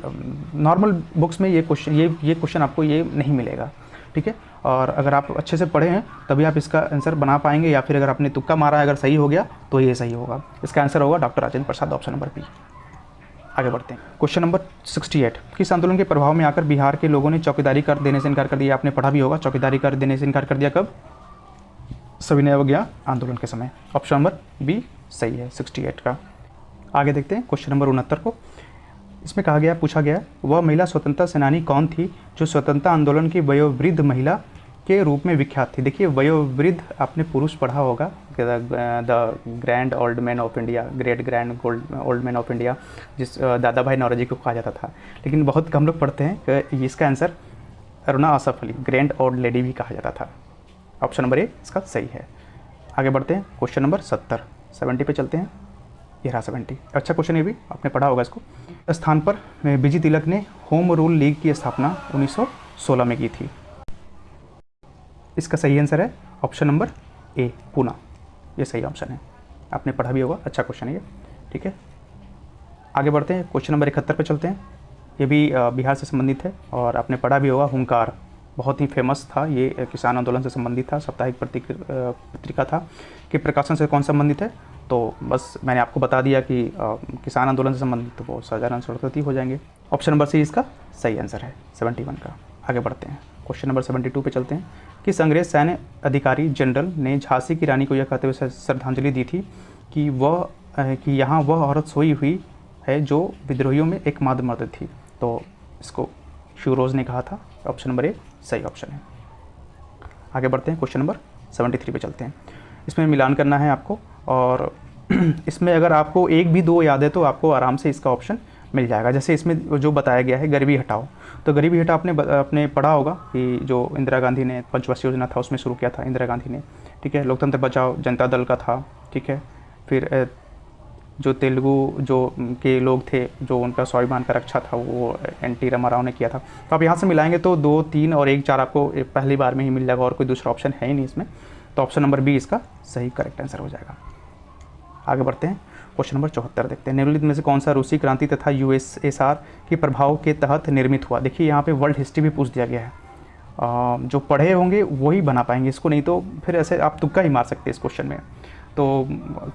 नॉर्मल बुक्स में ये क्वेश्चन आपको ये नहीं मिलेगा, ठीक है। और अगर आप अच्छे से पढ़े हैं तभी आप इसका आंसर बना पाएंगे, या फिर अगर आपने तुक्का मारा है, अगर सही हो गया तो ये सही होगा। इसका आंसर होगा doctor Rajendra Prasad, option number B. आगे बढ़ते हैं, क्वेश्चन नंबर 68। किस आंदोलन के प्रभाव में आकर बिहार के लोगों ने चौकीदारी कर देने से इनकार कर दिया? आपने पढ़ा भी होगा, चौकीदारी कर देने से इनकार कर दिया कब? सविनय अवज्ञा आंदोलन के समय। ऑप्शन नंबर बी सही है 68 का। आगे देखते हैं क्वेश्चन नंबर 69 को। इसमें कहा गया, पूछा गया, वह महिला स्वतंत्रता सेनानी कौन थी जो स्वतंत्रता आंदोलन की वयोवृद्ध महिला के रूप में विख्यात थी? देखिए, वयोवृद्ध आपने पुरुष पढ़ा होगा, the grand old man of India, great grand old man of India, जिस दादा भाई नौरोजी को कहा जाता था। लेकिन बहुत कम लोग पढ़ते हैं कि इसका answer Aruna Asaf Ali, grand old lady भी कहा जाता था। ऑप्शन नंबर ए इसका सही है। आगे बढ़ते हैं, क्वेश्चन नंबर 70 पे चलते हैं। ये रहा 70, अच्छा क्वेश्चन, ये भी आपने पढ़ा होगा इसको। स्थान पर बीजी तिलक ने होम रूल लीग की स्थापना 1916 में की थी। इसका सही आंसर है ऑप्शन नंबर ए, पूना। ये सही ऑप्शन है, आपने पढ़ा भी होगा, अच्छा क्वेश्चन है ये, ठीक है। आगे बढ़ते हैं, क्वेश्चन नंबर 71 पे चलते हैं। ये भी बिहार से संबंधित है और आपने पढ़ा भी होगा। हुंकार बहुत ही फेमस था, ये किसान आंदोलन से संबंधित था, साप्ताहिक पत्रिका था। कि प्रकाशन से कौन संबंधित है? तो बस मैंने आपको बता दिया कि किसान आंदोलन से संबंधित, तो वो साधारण सरस्वती हो जाएंगे। ऑप्शन नंबर सी इसका सही आंसर है 71 का। आगे बढ़ते हैं, क्वेश्चन नंबर 72 पे चलते हैं। किस अंग्रेज सैन्य अधिकारी जनरल ने झांसी की रानी को यह कहते हुए श्रद्धांजलि दी थी कि यहाँ वह औरत सोई हुई है जो विद्रोहियों में एकमात्र मर्द थी? तो इसको शूरोज ने कहा था। ऑप्शन नंबर ए सही ऑप्शन है। आगे बढ़ते हैं, क्वेश्चन नंबर 73 पे चलते हैं। इसमें मिलान करना है आपको, और इसमें अगर आपको एक भी दो याद है तो आपको आराम से इसका ऑप्शन मिल जाएगा। जैसे इसमें जो बताया गया है गरीबी हटाओ, तो गरीबी हटाओ आपने पढ़ा होगा कि जो इंदिरा गांधी ने पंचवर्षीय योजना था उसमें शुरू किया था इंदिरा गांधी ने, ठीक है। लोकतंत्र बचाओ जनता दल का था, ठीक है। फिर जो तेलुगु जो के लोग थे, जो उनका स्वाभिमान का रक्षा था, वो एनटी रामाराव ने किया था। तो आप यहाँ से मिलाएंगे तो 2, 3 और 1, 4 आपको पहली बार में ही मिल जाएगा, और कोई दूसरा ऑप्शन है ही नहीं इसमें। तो ऑप्शन नंबर बी इसका सही करेक्ट आंसर हो जाएगा। आगे बढ़ते हैं, क्वेश्चन नंबर 74 देखते हैं। निम्नलिखित में से कौन सा रूसी क्रांति तथा यूएसएसआर के प्रभाव के तहत निर्मित हुआ? देखिए, यहाँ पे वर्ल्ड हिस्ट्री भी पूछ दिया गया है। जो पढ़े होंगे वही बना पाएंगे इसको, नहीं तो फिर ऐसे आप तुक्का ही मार सकते हैं इस क्वेश्चन में। तो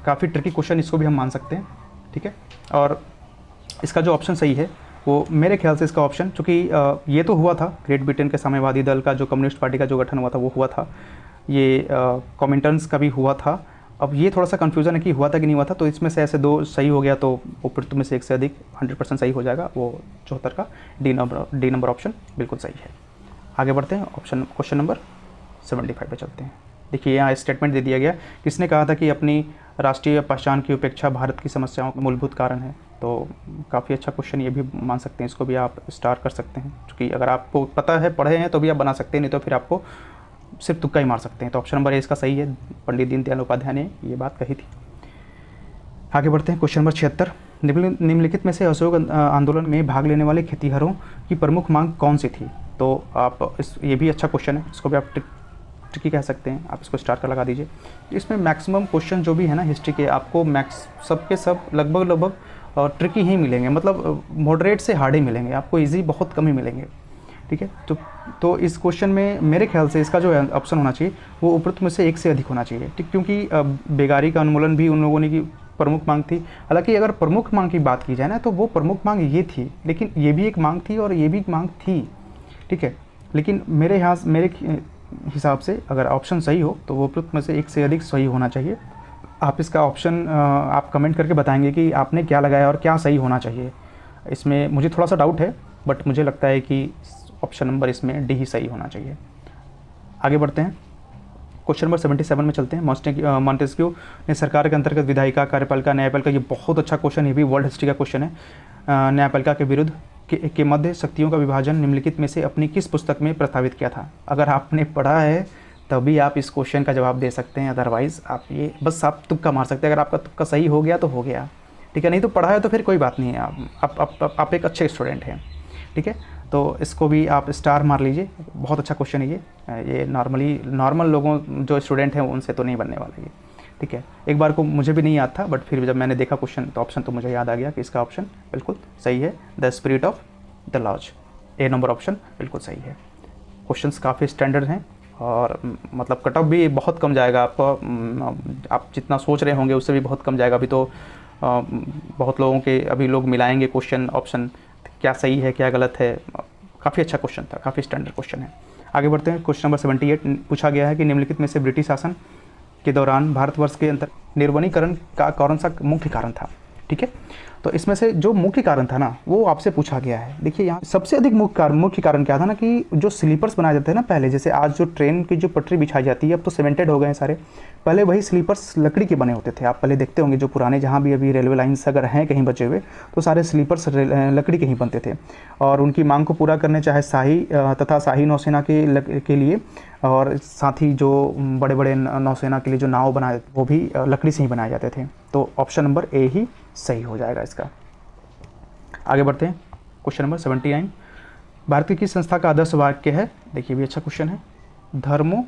काफ़ी ट्रिकी क्वेश्चन इसको भी हम मान सकते हैं, ठीक है। और इसका जो ऑप्शन सही है वो मेरे ख्याल से इसका ऑप्शन, चूँकि ये तो हुआ था, ग्रेट ब्रिटेन के साम्यवादी दल का जो कम्युनिस्ट पार्टी का जो गठन हुआ था वो हुआ था, ये कॉमिंटर्न्स का भी हुआ था। अब ये थोड़ा सा कन्फ्यूज़न है कि हुआ था कि नहीं हुआ था, तो इसमें से ऐसे 2 सही हो गया तो उपरोक्त में से एक से अधिक 100% सही हो जाएगा। वो 74 का डी नंबर ऑप्शन बिल्कुल सही है। आगे बढ़ते हैं, क्वेश्चन नंबर 75 पे चलते हैं। देखिए, यहाँ स्टेटमेंट दे दिया गया, किसने कहा था कि अपनी राष्ट्रीय पहचान की उपेक्षा भारत की समस्याओं का मूलभूत कारण है? तो काफ़ी अच्छा क्वेश्चन, ये भी मान सकते हैं, इसको भी आप स्टार कर सकते हैं, क्योंकि अगर आपको पता है, पढ़े हैं, तो भी आप बना सकते हैं, नहीं तो फिर आपको सिर्फ तुक्का ही मार सकते हैं। तो ऑप्शन नंबर ए इसका सही है, पंडित दीनदयाल उपाध्याय ने ये बात कही थी। आगे बढ़ते हैं, क्वेश्चन नंबर 76। निम्नलिखित में से असहयोग आंदोलन में भाग लेने वाले खेतीहरों की प्रमुख मांग कौन सी थी? तो आप ये भी अच्छा क्वेश्चन है, इसको भी आप ट्रिकी कह सकते हैं, आप इसको स्टार का लगा दीजिए। इसमें मैक्सिमम क्वेश्चन जो भी है ना हिस्ट्री के, आपको सब लगभग ट्रिकी ही मिलेंगे, मतलब मॉडरेट से हार्ड ही मिलेंगे, आपको ईजी बहुत कम ही मिलेंगे, ठीक है। तो इस क्वेश्चन में मेरे ख्याल से इसका जो ऑप्शन होना चाहिए वो उपरोक्त में से एक से अधिक होना चाहिए, ठीक, क्योंकि बेगारी का उन्मूलन भी उन लोगों ने की प्रमुख मांग थी। हालांकि अगर प्रमुख मांग की बात की जाए ना, तो वो प्रमुख मांग ये थी, लेकिन ये भी एक मांग थी और ये भी एक मांग थी, ठीक है। लेकिन मेरे हिसाब से अगर ऑप्शन सही हो तो वो उपरोक्त में से एक से अधिक सही होना चाहिए। आप इसका ऑप्शन आप कमेंट करके बताएंगे कि आपने क्या लगाया और क्या सही होना चाहिए। इसमें मुझे थोड़ा सा डाउट है, बट मुझे लगता है कि ऑप्शन नंबर इसमें डी ही सही होना चाहिए। आगे बढ़ते हैं, क्वेश्चन नंबर 77 में चलते हैं। मॉन्टेस्क्यू ने सरकार के अंतर्गत विधायिका, कार्यपालिका, न्यायपालिका, ये बहुत अच्छा क्वेश्चन, ये भी वर्ल्ड हिस्ट्री का क्वेश्चन है। न्यायपालिका के विरुद्ध के मध्य शक्तियों का विभाजन निम्नलिखित में से अपनी किस पुस्तक में प्रस्तावित किया था। अगर आपने पढ़ा है तभी आप इस क्वेश्चन का जवाब दे सकते हैं, अदरवाइज़ आप ये बस आप तुक्का मार सकते हैं। अगर आपका तुक्का सही हो गया तो हो गया, ठीक है, नहीं तो पढ़ा है तो फिर कोई बात नहीं है, आप एक अच्छे स्टूडेंट हैं, ठीक है। तो इसको भी आप स्टार मार लीजिए, बहुत अच्छा क्वेश्चन है ये नॉर्मल लोगों जो स्टूडेंट हैं उनसे तो नहीं बनने वाला ये, ठीक है। एक बार को मुझे भी नहीं याद था, बट फिर जब मैंने देखा क्वेश्चन तो ऑप्शन तो मुझे याद आ गया कि इसका ऑप्शन बिल्कुल सही है, the spirit of the laws, A number option बिल्कुल सही है। क्वेश्चंस काफ़ी स्टैंडर्ड हैं और मतलब कट ऑफ भी बहुत कम जाएगा आपको, आप जितना सोच रहे होंगे उससे भी बहुत कम जाएगा। अभी तो बहुत लोगों के अभी लोग मिलाएंगे क्वेश्चन ऑप्शन, क्या सही है क्या गलत है। काफ़ी अच्छा क्वेश्चन था, काफ़ी स्टैंडर्ड क्वेश्चन है। आगे बढ़ते हैं। क्वेश्चन नंबर 78 पूछा गया है कि निम्नलिखित में से ब्रिटिश शासन के दौरान भारतवर्ष के अंतर निर्वनीकरण का कौन सा मुख्य कारण था, ठीक है। तो इसमें से जो मुख्य कारण था ना वो आपसे पूछा गया है। देखिए यहाँ सबसे अधिक मुख्य कारण क्या था ना कि जो स्लीपर्स बनाए जाते हैं ना पहले, जैसे आज जो ट्रेन की जो पटरी बिछाई जाती है अब तो सीमेंटेड हो गए हैं सारे, पहले वही स्लीपर्स लकड़ी के बने होते थे। आप पहले देखते होंगे जो पुराने जहाँ भी अभी रेलवे लाइन्स अगर हैं कहीं बचे हुए तो सारे स्लीपर्स लकड़ी के ही बनते थे। और उनकी मांग को पूरा करने चाहे शाही तथा शाही नौसेना के लिए और साथ ही जो बड़े बड़े नौसेना के लिए जो नाव बनाए वो भी लकड़ी से ही बनाए जाते थे। तो ऑप्शन नंबर ए ही सही हो जाएगा इसका। आगे बढ़ते हैं। क्वेश्चन नंबर 79 भारत की किस संस्था का आदर्श वाक्य है। देखिए भी अच्छा क्वेश्चन है। धर्मो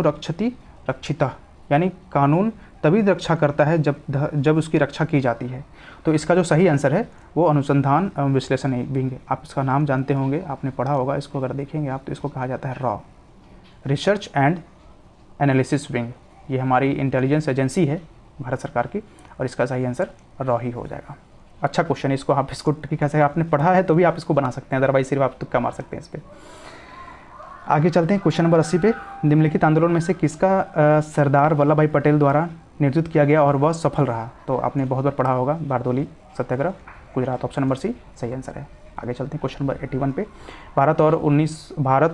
रक्षति रक्षिता, यानी कानून तभी रक्षा करता है जब उसकी रक्षा की जाती है। तो इसका जो सही आंसर है वो अनुसंधान विश्लेषण विंग। आप इसका नाम जानते होंगे, आपने पढ़ा होगा इसको, अगर देखेंगे आप तो इसको कहा जाता है raw, research and analysis wing. ये हमारी इंटेलिजेंस एजेंसी है भारत सरकार की और इसका सही आंसर रॉ ही हो जाएगा। अच्छा क्वेश्चन है, इसको आप इसको कैसे आपने पढ़ा है तो भी आप इसको बना सकते हैं, अदरवाइज सिर्फ आप तुक्का मार सकते हैं इस पर। आगे चलते हैं। क्वेश्चन नंबर 80 पे निम्नलिखित आंदोलन में से किसका सरदार वल्लभ भाई पटेल द्वारा नेतृत्व किया गया और वह सफल रहा। तो आपने बहुत बार पढ़ा होगा, बारदोली सत्याग्रह गुजरात, ऑप्शन नंबर सी सही आंसर है। आगे चलते हैं क्वेश्चन नंबर 81 पे भारत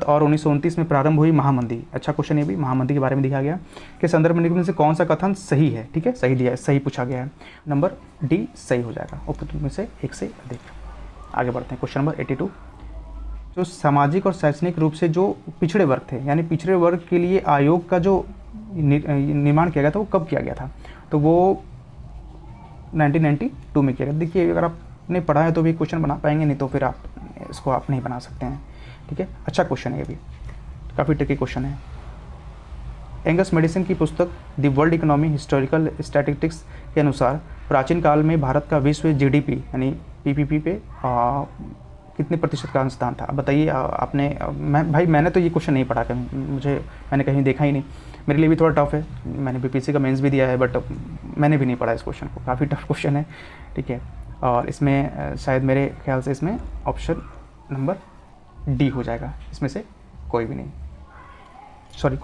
और 1929 में प्रारंभ हुई महामंदी। अच्छा क्वेश्चन है भी, महामंदी के बारे में दिया गया के संदर्भ में से कौन सा कथन सही है, ठीक है, सही दिया है, सही पूछा गया है। नंबर डी सही हो जाएगा, उपयुक्त में से एक से अधिक। आगे बढ़ते हैं। क्वेश्चन नंबर 82 जो सामाजिक और शैक्षणिक रूप से जो पिछड़े वर्ग थे, यानी पिछड़े वर्ग के लिए आयोग का जो निर्माण किया गया था वो कब किया गया था। तो वो 1992 में किया गया। देखिए अगर आपने पढ़ा है तो भी क्वेश्चन बना पाएंगे, नहीं तो फिर आप इसको आप नहीं बना सकते हैं, ठीक है। अच्छा क्वेश्चन है ये भी, काफ़ी ट्रिकी क्वेश्चन है। एंगस मेडिसन की पुस्तक the world economy historical statistics के अनुसार प्राचीन काल में भारत का विश्व जीडीपी यानी पीपीपी पे कितने प्रतिशत का अंशदान था। बताइए आपने मैंने तो ये क्वेश्चन नहीं पढ़ा कहीं, मैंने कहीं देखा ही नहीं। मेरे लिए भी थोड़ा टफ है, मैंने बीपीसी का मेंस भी दिया है बट मैंने भी नहीं पढ़ा इस क्वेश्चन को, काफ़ी टफ क्वेश्चन है, ठीक है। और इसमें शायद मेरे ख्याल से इसमें ऑप्शन नंबर डी हो जाएगा, इसमें से कोई भी नहीं, सॉरी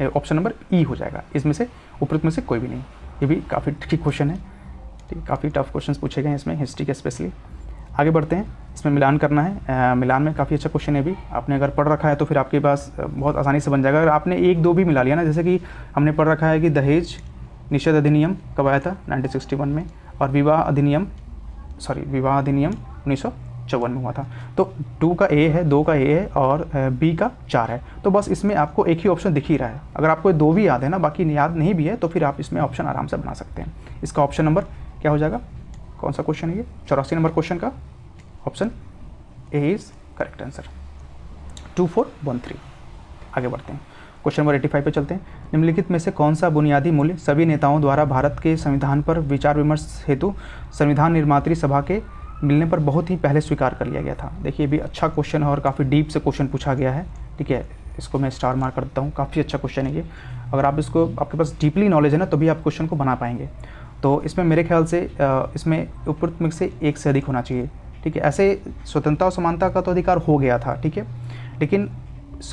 ऑप्शन नंबर ई हो जाएगा, इसमें से उपरोक्त में से कोई भी नहीं। ये भी काफ़ी ट्रिकी क्वेश्चन है, ठीक, काफ़ी टफ क्वेश्चन पूछे गए हैं इसमें, हिस्ट्री के स्पेशली। आगे बढ़ते हैं। इसमें मिलान करना है, मिलान में काफ़ी अच्छा क्वेश्चन है भी, आपने अगर पढ़ रखा है तो फिर आपके पास बहुत आसानी से बन जाएगा। अगर आपने एक दो भी मिला लिया ना, जैसे कि हमने पढ़ रखा है कि दहेज निषेध अधिनियम कब आया था 1961 में, और विवाह अधिनियम 1954 में हुआ था। तो 2 का ए है, 2 का ए है और बी का 4 है। तो बस इसमें आपको एक ही ऑप्शन दिख ही रहा है। अगर आपको 2 भी याद है ना, बाकी याद नहीं भी है, तो फिर आप इसमें ऑप्शन आराम से बना सकते हैं। इसका ऑप्शन नंबर क्या हो जाएगा, कौन सा क्वेश्चन है ये, 84 नंबर क्वेश्चन का option A is correct answer, 2413। आगे बढ़ते हैं। क्वेश्चन नंबर 85 पे चलते हैं। निम्नलिखित में से कौन सा बुनियादी मूल्य सभी नेताओं द्वारा भारत के संविधान पर विचार विमर्श हेतु संविधान निर्मात्री सभा के मिलने पर बहुत ही पहले स्वीकार कर लिया गया था। देखिए भी अच्छा क्वेश्चन है और काफ़ी डीप से क्वेश्चन पूछा गया है, ठीक है। इसको मैं स्टार मार्क कर देता हूँ, काफ़ी अच्छा क्वेश्चन है ये। अगर आप इसको, आपके पास डीपली नॉलेज है ना, तो भी आप क्वेश्चन को बना पाएंगे। तो इसमें मेरे ख्याल से इसमें उपरोक्त में से एक से अधिक होना चाहिए, ठीक है। ऐसे स्वतंत्रता और समानता का तो अधिकार हो गया था, ठीक है, लेकिन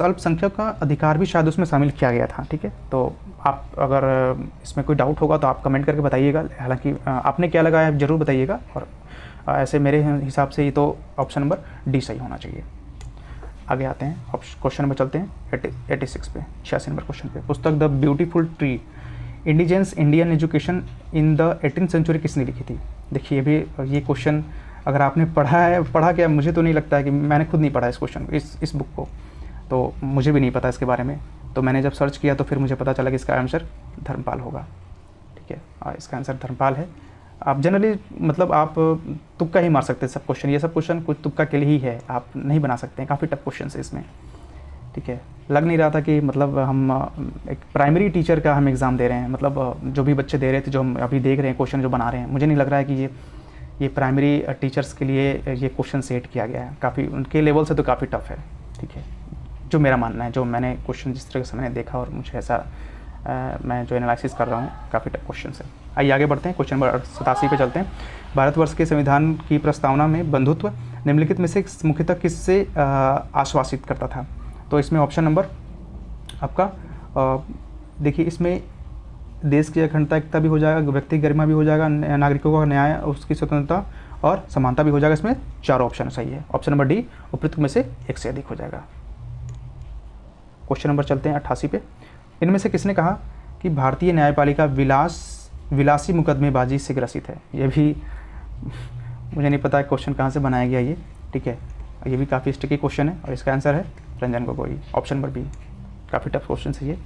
अल्पसंख्यक का अधिकार भी शायद उसमें शामिल किया गया था, ठीक है। तो आप अगर इसमें कोई डाउट होगा तो आप कमेंट करके बताइएगा, हालांकि आपने क्या लगाया है ज़रूर बताइएगा। और ऐसे मेरे हिसाब से ये तो ऑप्शन नंबर डी सही होना चाहिए। आगे आते हैं, क्वेश्चन नंबर चलते हैं 86 पे, 86 नंबर क्वेश्चन पे। पुस्तक the beautiful tree indigenous Indian education in the 18th century किसने लिखी थी। देखिए ये क्वेश्चन अगर आपने पढ़ा क्या, मुझे तो नहीं लगता है कि मैंने खुद नहीं पढ़ा इस क्वेश्चन इस बुक को, तो मुझे भी नहीं पता इसके बारे में। तो मैंने जब सर्च किया तो फिर मुझे पता चला कि इसका आंसर धर्मपाल होगा। ठीक है, इसका आंसर धर्मपाल है। आप जनरली मतलब आप तुक्का ही मार सकते हैं सब क्वेश्चन, ये सब क्वेश्चन कुछ तुक्का के लिए ही है, आप नहीं बना सकते हैं, काफ़ी टफ क्वेश्चन है इसमें। ठीक है, लग नहीं रहा था कि मतलब हम एक प्राइमरी टीचर का हम एग्ज़ाम दे रहे हैं, मतलब जो भी बच्चे दे रहे थे, जो हम अभी देख रहे हैं क्वेश्चन जो बना रहे हैं, मुझे नहीं लग रहा है कि ये प्राइमरी टीचर्स के लिए ये क्वेश्चन सेट किया गया है। काफ़ी उनके लेवल से तो काफ़ी टफ है। ठीक है, जो मेरा मानना है, जो मैंने क्वेश्चन जिस तरह से मैंने देखा और मुझे ऐसा मैं जो एनालिसिस कर रहा हूँ, काफ़ी टफ क्वेश्चन है। आइए आगे बढ़ते हैं, क्वेश्चन नंबर 87 पे चलते हैं। भारतवर्ष के संविधान की प्रस्तावना में बंधुत्व निम्नलिखित में से मुख्यतः किससे आश्वासित करता था? तो इसमें ऑप्शन नंबर आपका देखिए, इसमें देश की अखंडता एकता भी हो जाएगा, व्यक्ति गरिमा भी हो जाएगा, नागरिकों का न्याय, उसकी स्वतंत्रता और समानता भी हो जाएगा। इसमें 4 ऑप्शन सही है। ऑप्शन नंबर डी उपयुक्त में से एक से अधिक हो जाएगा। क्वेश्चन नंबर चलते हैं 88 पे। इनमें से किसने कहा कि भारतीय न्यायपालिका विलासी मुकदमेबाजी से ग्रसित है? ये भी मुझे नहीं पता क्वेश्चन कहाँ से बनाया गया ये। ठीक है, ये भी काफ़ी स्टिकी क्वेश्चन है और इसका आंसर है Ranjan Gogoi. Option number B, काफ़ी टफ क्वेश्चन है ये।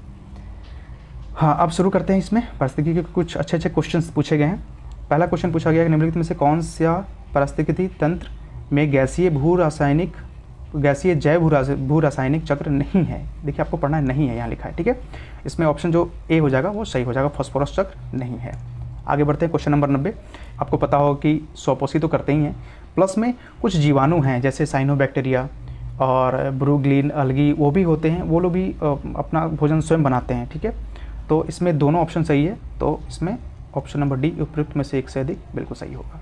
हाँ, अब शुरू करते हैं। इसमें पारिस्थितिकी के कुछ अच्छे क्वेश्चन पूछे गए हैं। पहला क्वेश्चन पूछा गया कि निम्नलिखित में से कौन सा पारिस्थितिकी तंत्र में गैसीय जैव भू रासायनिक चक्र नहीं है? देखिए, आपको पढ़ना नहीं है, यहाँ लिखा है। ठीक है, इसमें ऑप्शन जो ए हो जाएगा वो सही हो जाएगा, फास्फोरस चक्र नहीं है। आगे बढ़ते हैं, क्वेश्चन नंबर 90। आपको पता हो कि स्वपोषी तो करते ही हैं, प्लस में कुछ जीवाणु हैं जैसे साइनोबैक्टीरिया और ब्रूग्लिन अलगी, वो भी होते हैं, वो लोग भी अपना भोजन स्वयं बनाते हैं। ठीक है, तो इसमें दोनों ऑप्शन सही है, तो इसमें ऑप्शन नंबर डी उपयुक्त में से एक से अधिक बिल्कुल सही होगा।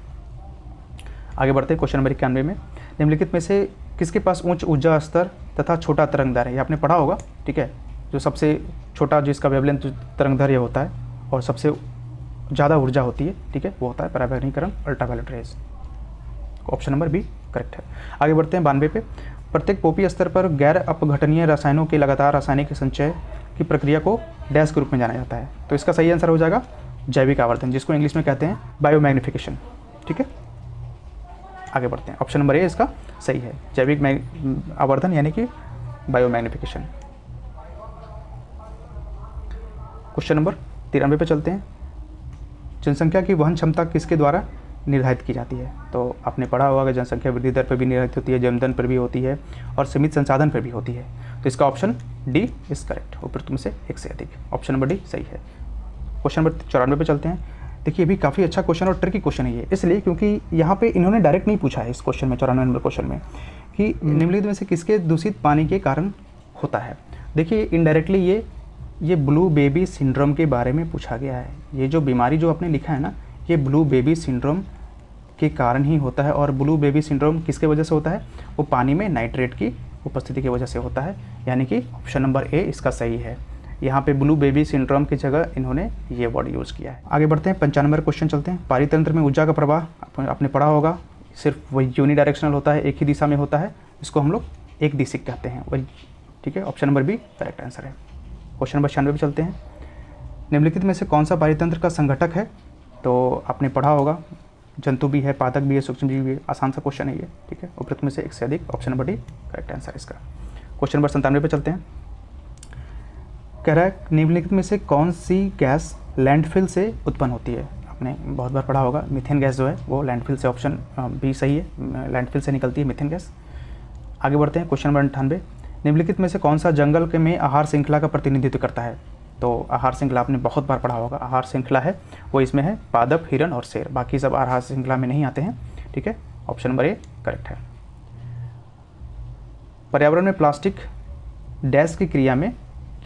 आगे बढ़ते हैं, क्वेश्चन नंबर 91 में। निम्नलिखित में से किसके पास उच्च ऊर्जा स्तर तथा छोटा तरंगदैर्घ्य है? ये आपने पढ़ा होगा। ठीक है, जो सबसे छोटा जिसका वेवलेंथ तरंगदैर्घ्य होता है और सबसे ज़्यादा ऊर्जा होती है, ठीक है, वो होता है पराबैंगनीकरण, ultraviolet rays. Option number B correct है। आगे बढ़ते हैं 92 पे। प्रत्येक पोपी स्तर पर गैर अपघटनीय रसायनों के लगातार रासायनिक संचय की प्रक्रिया को डैश के रूप में जाना जाता है? तो इसका सही आंसर हो जाएगा जैविक आवर्धन, जिसको इंग्लिश में कहते हैं बायोमैग्निफिकेशन। ठीक है, आगे बढ़ते हैं। ऑप्शन नंबर ए इसका सही है, जैविक आवर्धन यानी कि बायोमैग्निफिकेशन। क्वेश्चन नंबर 93 पे चलते हैं। जनसंख्या की वहन क्षमता किसके द्वारा निर्धारित की जाती है? तो आपने पढ़ा होगा कि जनसंख्या वृद्धि दर पर भी निर्धारित होती है, जन्मदर पर भी होती है और सीमित संसाधन पर भी होती है। तो इसका ऑप्शन डी इज करेक्ट, उपयुक्त में से एक से अधिक। ऑप्शन नंबर डी सही है। क्वेश्चन नंबर 94 पे चलते हैं। देखिए, ये भी काफ़ी अच्छा क्वेश्चन और ट्रिकी क्वेश्चन है ये, इसलिए क्योंकि यहाँ पे इन्होंने डायरेक्ट नहीं पूछा है इस क्वेश्चन में, 94 नंबर क्वेश्चन में, कि निम्नलिखित में से किसके दूषित पानी के कारण होता है। देखिए, इनडायरेक्टली ये ब्लू बेबी सिंड्रोम के बारे में पूछा गया है। ये जो बीमारी जो आपने लिखा है ना, ये ब्लू बेबी सिंड्रोम के कारण ही होता है। और ब्लू बेबी सिंड्रोम किसके वजह से होता है? वो पानी में नाइट्रेट की उपस्थिति की वजह से होता है, यानी कि ऑप्शन नंबर ए इसका सही है। यहाँ पे ब्लू बेबी सिंड्रोम की जगह इन्होंने ये वर्ड यूज़ किया है। आगे बढ़ते हैं, 95 नंबर क्वेश्चन चलते हैं। पारितंत्र में ऊर्जा का प्रवाह आपने पढ़ा होगा, सिर्फ वही यूनिडायरेक्शनल होता है, एक ही दिशा में होता है, इसको हम लोग एक दिशिक कहते हैं वही। ठीक है, option number B correct answer है। क्वेश्चन नंबर 96 पे चलते हैं। निम्नलिखित में से कौन सा पारितंत्र का संघटक है? तो आपने पढ़ा होगा, जंतु भी है, पादप भी है, सूक्ष्मजीवी भी है। आसान सा क्वेश्चन है ये। ठीक है, उपयुक्त में से एक से अधिक, option number D correct answer इसका। क्वेश्चन नंबर 97 पे चलते हैं। कह रहा है निम्नलिखित में से कौन सी गैस लैंडफिल से उत्पन्न होती है? आपने बहुत बार पढ़ा होगा, मीथेन गैस जो है वो लैंडफिल से, ऑप्शन बी सही है, लैंडफिल से निकलती है मीथेन गैस। आगे बढ़ते हैं, क्वेश्चन नंबर 98। निम्नलिखित में से कौन सा जंगल के में आहार श्रृंखला का प्रतिनिधित्व करता है? तो आहार श्रृंखला आपने बहुत बार पढ़ा होगा, आहार श्रृंखला है वो इसमें है पादप, हिरन और शेर, बाकी सब आहार श्रृंखला में नहीं आते हैं। ठीक है, ऑप्शन नंबर ए करेक्ट है। पर्यावरण में प्लास्टिक डैश की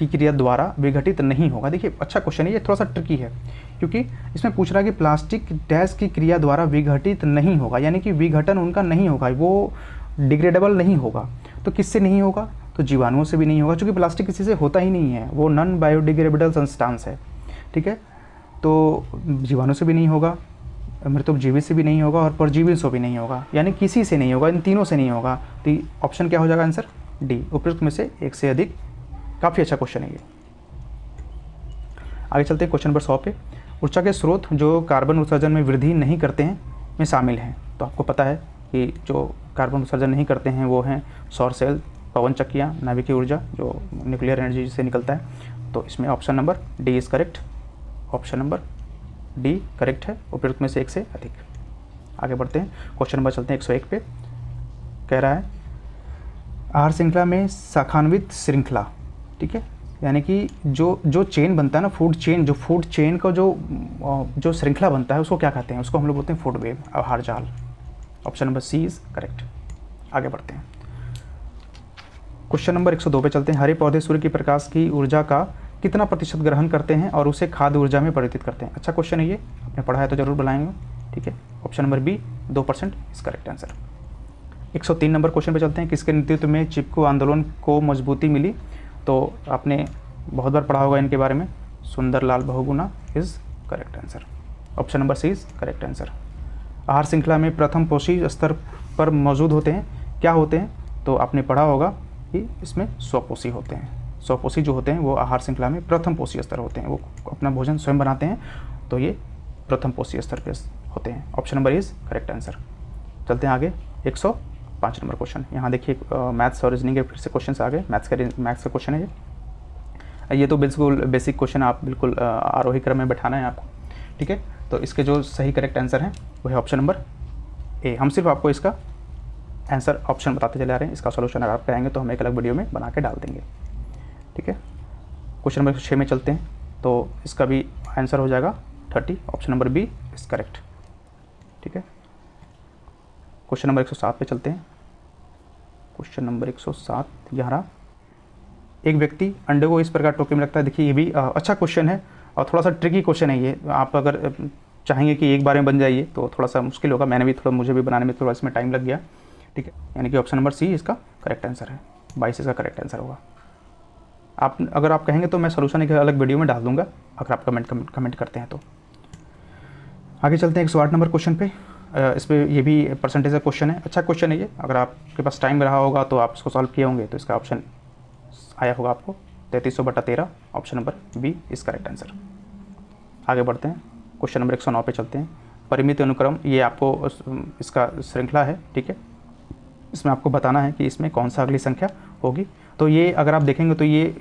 क्रिया द्वारा विघटित नहीं होगा। देखिए, अच्छा क्वेश्चन है ये, थोड़ा सा ट्रिकी है क्योंकि इसमें पूछ रहा है कि प्लास्टिक डैश की क्रिया द्वारा विघटित नहीं होगा, यानी कि विघटन उनका नहीं होगा, वो डिग्रेडेबल नहीं होगा। तो किससे नहीं होगा? तो जीवाणुओं से भी नहीं होगा, क्योंकि प्लास्टिक किसी से होता ही नहीं है, वो नॉन बायोडिग्रेडेबल सब्सटेंस है। ठीक है, तो जीवाणु से भी नहीं होगा, मृतोपजीवी से भी नहीं होगा और परजीवी से भी नहीं होगा, यानी किसी से नहीं होगा, इन तीनों से नहीं होगा। तो ऑप्शन क्या हो जाएगा आंसर? डी, उपयुक्त में से एक से अधिक। काफ़ी अच्छा क्वेश्चन है ये। आगे चलते हैं क्वेश्चन नंबर 100 पे। ऊर्जा के स्रोत जो कार्बन उत्सर्जन में वृद्धि नहीं करते हैं में शामिल हैं। तो आपको पता है कि जो कार्बन उत्सर्जन नहीं करते हैं वो हैं सौर सेल, पवन चक्कियाँ, नाभिकीय ऊर्जा जो न्यूक्लियर एनर्जी से निकलता है। तो इसमें option number D is correct. Option number D correct है, उपयुक्त में से एक से अधिक। आगे बढ़ते हैं, क्वेश्चन नंबर चलते हैं 101 पे। कह रहा है आहार श्रृंखला में शाखान्वित श्रृंखला, ठीक है, यानी कि जो चेन बनता है ना, फूड चेन, जो फूड चेन का जो श्रृंखला बनता है उसको क्या कहते हैं? उसको हम लोग बोलते हैं फूड वेब, आहार जाल। Option number C is correct. आगे बढ़ते हैं, क्वेश्चन नंबर 102 पे चलते हैं। हरे पौधे सूर्य की प्रकाश की ऊर्जा का कितना प्रतिशत ग्रहण करते हैं और उसे खाद्य ऊर्जा में परिवर्तित करते हैं? अच्छा क्वेश्चन है ये, आपने पढ़ा है तो जरूर बनाएंगे, ठीक है। Option number B 2% is correct answer. 103 number question पे चलते हैं। किसके नेतृत्व में चिपको आंदोलन को मजबूती मिली? तो आपने बहुत बार पढ़ा होगा इनके बारे में। Sunderlal Bahuguna is correct answer. Option number C is correct answer. आहार श्रृंखला में प्रथम पोषी स्तर पर मौजूद होते हैं, क्या होते हैं? तो आपने पढ़ा होगा कि इसमें स्वपोषी होते हैं। स्वपोषी जो होते हैं वो आहार श्रृंखला में प्रथम पोषी स्तर होते हैं, वो अपना भोजन स्वयं बनाते हैं, तो ये प्रथम पोषी स्तर पे होते हैं। Option number is correct answer. चलते हैं आगे, 105 नंबर क्वेश्चन। यहाँ देखिए मैथ्स और रीजनिंग के फिर से क्वेश्चन आ गए। मैथ्स का क्वेश्चन है ये तो बिल्कुल बेसिक क्वेश्चन, आप बिल्कुल आरोही क्रम में बैठाना है आपको, ठीक है। तो इसके जो सही करेक्ट आंसर हैं वो है ऑप्शन नंबर ए। हम सिर्फ आपको इसका आंसर ऑप्शन बताते चले आ रहे हैं, इसका सॉल्यूशन अगर आप कहेंगे तो हम एक अलग वीडियो में बना के डाल देंगे, ठीक है। क्वेश्चन नंबर 6 में चलते हैं, तो इसका भी आंसर हो जाएगा 30। Option number B is correct, ठीक है। क्वेश्चन नंबर 107 पे चलते हैं। क्वेश्चन नंबर 107 यहाँ रहा। एक व्यक्ति अंडे को इस प्रकार टोकरी में रखता है। देखिए ये भी अच्छा क्वेश्चन है और थोड़ा सा ट्रिकी क्वेश्चन है ये। आप अगर चाहेंगे कि एक बार में बन जाइए तो थोड़ा सा मुश्किल होगा। मुझे भी बनाने में थोड़ा इसमें टाइम लग गया, ठीक है। यानी कि ऑप्शन नंबर सी इसका करेक्ट आंसर है। 22 इसका करेक्ट आंसर होगा। अगर आप कहेंगे तो मैं सोल्यूशन एक अलग वीडियो में डाल दूंगा, अगर आप कमेंट करते हैं तो। आगे चलते हैं 108 नंबर क्वेश्चन पे। इस पर ये भी परसेंटेज का क्वेश्चन है, अच्छा क्वेश्चन है ये। अगर आपके पास टाइम रहा होगा तो आप इसको सॉल्व किए होंगे, तो इसका ऑप्शन आया होगा आपको 3300/13। Option number B is correct answer. आगे बढ़ते हैं, क्वेश्चन नंबर 109 पे चलते हैं। परिमित अनुक्रम, ये आपको इसका श्रृंखला है, ठीक है। इसमें आपको बताना है कि इसमें कौन सा अगली संख्या होगी। तो ये अगर आप देखेंगे तो ये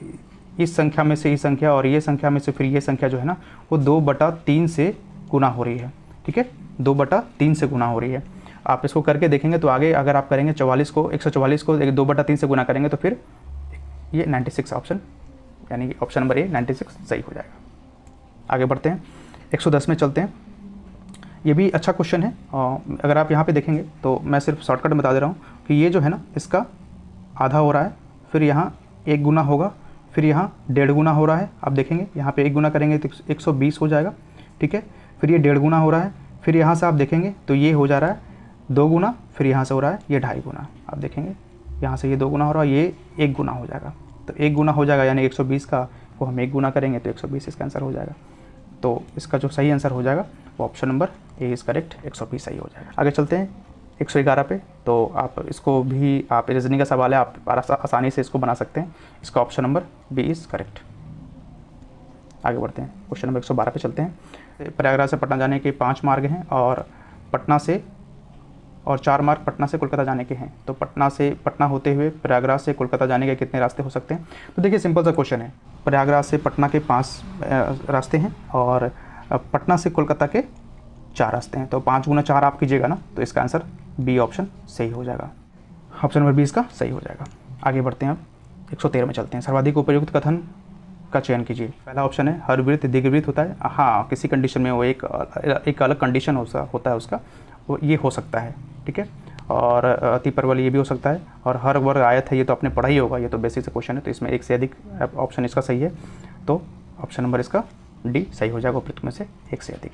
इस संख्या में से ये संख्या और ये संख्या में से फिर ये संख्या जो है ना वो 2/3 से गुना हो रही है, ठीक है। 2/3 से गुना हो रही है। आप इसको करके देखेंगे तो आगे अगर आप करेंगे 144 को 2/3 से गुना करेंगे तो फिर ये 96 ऑप्शन, यानी कि ऑप्शन नंबर ए 96 सही हो जाएगा। आगे बढ़ते हैं, 110 में चलते हैं। ये भी अच्छा क्वेश्चन है। अगर आप यहाँ पे देखेंगे तो मैं सिर्फ शॉर्टकट में बता दे रहा हूँ कि ये जो है ना इसका आधा हो रहा है, फिर यहाँ 1 गुना होगा, फिर यहाँ 1.5 गुना हो रहा है। आप देखेंगे यहाँ पे 1 गुना करेंगे तो 120 हो जाएगा, ठीक है। फिर ये 1.5 गुना हो रहा है, फिर यहाँ से आप देखेंगे तो ये हो जा रहा है 2 गुना, फिर यहाँ से हो रहा है ये 2.5 गुना। आप देखेंगे यहाँ से ये 2 गुना हो रहा है, ये 1 गुना हो जाएगा। तो 1 गुना हो जाएगा, यानी 120 का को हम 1 गुना करेंगे तो 120 इसका आंसर हो जाएगा। तो इसका जो सही आंसर हो जाएगा वो option number A is correct, 120 सही हो जाएगा। आगे चलते हैं 111 पे। तो आप इसको भी, आप रीजनिंग का सवाल है, आप आसानी से इसको बना सकते हैं। इसका option number B is correct. आगे बढ़ते हैं, क्वेश्चन नंबर 112 पे चलते हैं। प्रयागराज से पटना जाने के 5 मार्ग हैं और 4 मार्ग पटना से कोलकाता जाने के हैं। तो पटना होते हुए प्रयागराज से कोलकाता जाने के कितने रास्ते हो सकते हैं? तो देखिए सिंपल सा क्वेश्चन है। प्रयागराज से पटना के 5 रास्ते हैं और पटना से कोलकाता के 4 रास्ते हैं। तो 5 गुना 4 आप कीजिएगा ना, तो इसका आंसर बी ऑप्शन सही हो जाएगा। ऑप्शन नंबर बी इसका सही हो जाएगा। आगे बढ़ते हैं, अब 113 में चलते हैं। सर्वाधिक उपयुक्त कथन का चयन कीजिए। पहला ऑप्शन है हर वृत्त दीर्घवृत्त होता है। हाँ, किसी कंडीशन में वो एक अलग कंडीशन होता है उसका, वो ये हो सकता है, ठीक है। और अति परवल ये भी हो सकता है। और हर वर्ग आयत है, ये तो आपने पढ़ा ही होगा, ये तो बेसिक से क्वेश्चन है। तो इसमें एक से अधिक ऑप्शन इसका सही है, तो ऑप्शन नंबर इसका डी सही हो जाएगा, उपयुक्त में से एक से अधिक।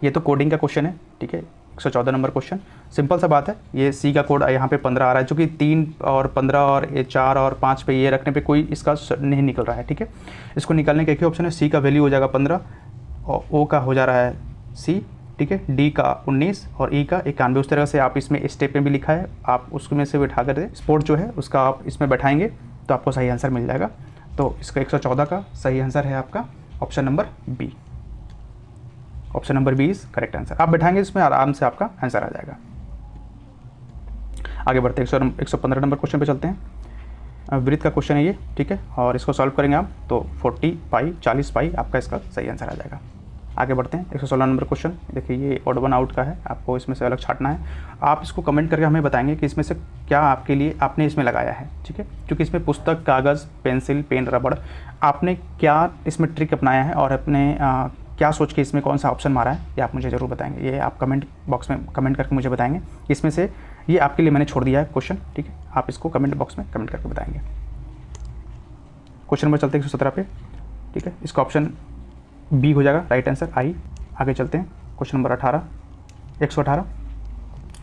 ये तो कोडिंग का क्वेश्चन है, ठीक है। 114 नंबर क्वेश्चन, सिंपल सा बात है। ये सी का कोड यहाँ पे 15 आ रहा है, जो कि 3 और 15 और 4 और 5 पे ये रखने पे कोई इसका नहीं निकल रहा है, ठीक है। इसको निकालने का एक ही ऑप्शन है, सी का वैल्यू हो जाएगा 15 और ओ का हो जा रहा है सी, ठीक है, डी का 19 और ई का 91। उस तरह से आप इसमें स्टेप में भी लिखा है, आप उसमें से बैठा कर स्पोर्ट जो है उसका आप इसमें बैठाएंगे तो आपको सही आंसर मिल जाएगा। तो इसका 114 का सही आंसर है आपका option number B. Option number B is correct answer. आप बैठाएंगे इसमें आराम से आपका आंसर आ जाएगा। आगे बढ़ते हैं 115 नंबर क्वेश्चन पे चलते हैं। वृत्त का क्वेश्चन है ये, ठीक है, और इसको सॉल्व करेंगे आप तो 40 पाई 40 पाई आपका इसका सही आंसर आ जाएगा। आगे बढ़ते हैं 116 नंबर क्वेश्चन। देखिए ये ऑड वन आउट का है, आपको इसमें से अलग छाटना है। आप इसको कमेंट करके हमें बताएंगे कि इसमें से क्या आपके लिए आपने इसमें लगाया है, ठीक है, क्योंकि इसमें पुस्तक, कागज़, पेंसिल, पेन, रबड़, आपने क्या इसमें ट्रिक अपनाया है और अपने क्या सोच के इसमें कौन सा ऑप्शन मारा है, ये आप मुझे ज़रूर बताएंगे। ये आप कमेंट बॉक्स में कमेंट करके मुझे बताएंगे। इसमें से ये आपके लिए मैंने छोड़ दिया है क्वेश्चन, ठीक है, आप इसको कमेंट बॉक्स में कमेंट करके बताएंगे। क्वेश्चन नंबर चलते हैं 117 पे, ठीक है, इसका ऑप्शन बी हो जाएगा राइट आंसर आई। आगे चलते हैं क्वेश्चन नंबर 118,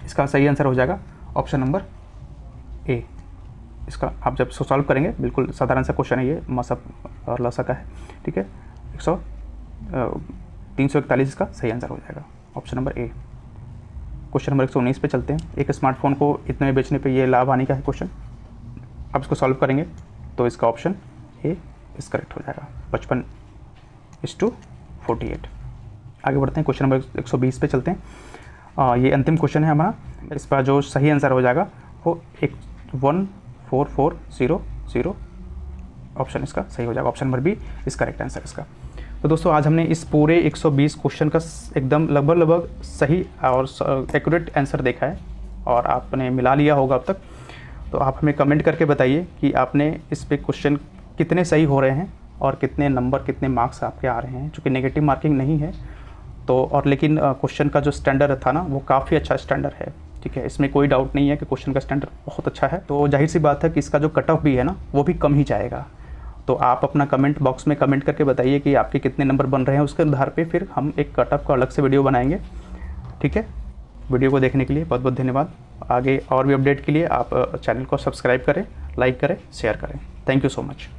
इसका सही आंसर हो जाएगा ऑप्शन नंबर ए। इसका आप जब सॉल्व करेंगे, बिल्कुल साधारण सा क्वेश्चन है ये, मसक और लसा का है, ठीक है, 341 इसका सही आंसर हो जाएगा ऑप्शन नंबर ए। क्वेश्चन नंबर 119 पे चलते हैं। एक स्मार्टफोन को इतने में बेचने पे ये लाभ हानि का है क्वेश्चन। आप इसको सॉल्व करेंगे तो इसका ऑप्शन ए इस करेक्ट हो जाएगा, 55:48। आगे बढ़ते हैं क्वेश्चन नंबर 120 पे चलते हैं। ये अंतिम क्वेश्चन है हमारा। इसका जो सही आंसर हो जाएगा वो 11440 ऑप्शन इसका सही हो जाएगा, ऑप्शन नंबर बी इस करेक्ट आंसर इसका। तो दोस्तों आज हमने इस पूरे 120 क्वेश्चन का एकदम लगभग सही और एक्यूरेट आंसर देखा है और आपने मिला लिया होगा अब तक। तो आप हमें कमेंट करके बताइए कि आपने इस पे क्वेश्चन कितने सही हो रहे हैं और कितने नंबर, कितने मार्क्स आपके आ रहे हैं। चूँकि नेगेटिव मार्किंग नहीं है तो, और लेकिन क्वेश्चन का जो स्टैंडर्ड था ना वो काफ़ी अच्छा स्टैंडर्ड है, ठीक है, इसमें कोई डाउट नहीं है कि क्वेश्चन का स्टैंडर्ड बहुत अच्छा है। तो जाहिर सी बात है कि इसका जो कट ऑफ भी है ना वो भी कम ही जाएगा। तो आप अपना कमेंट बॉक्स में कमेंट करके बताइए कि आपके कितने नंबर बन रहे हैं, उसके आधार पे फिर हम एक कट ऑफ का अलग से वीडियो बनाएंगे, ठीक है। वीडियो को देखने के लिए बहुत बहुत धन्यवाद। आगे और भी अपडेट के लिए आप चैनल को सब्सक्राइब करें, लाइक करें, शेयर करें। Thank you so much.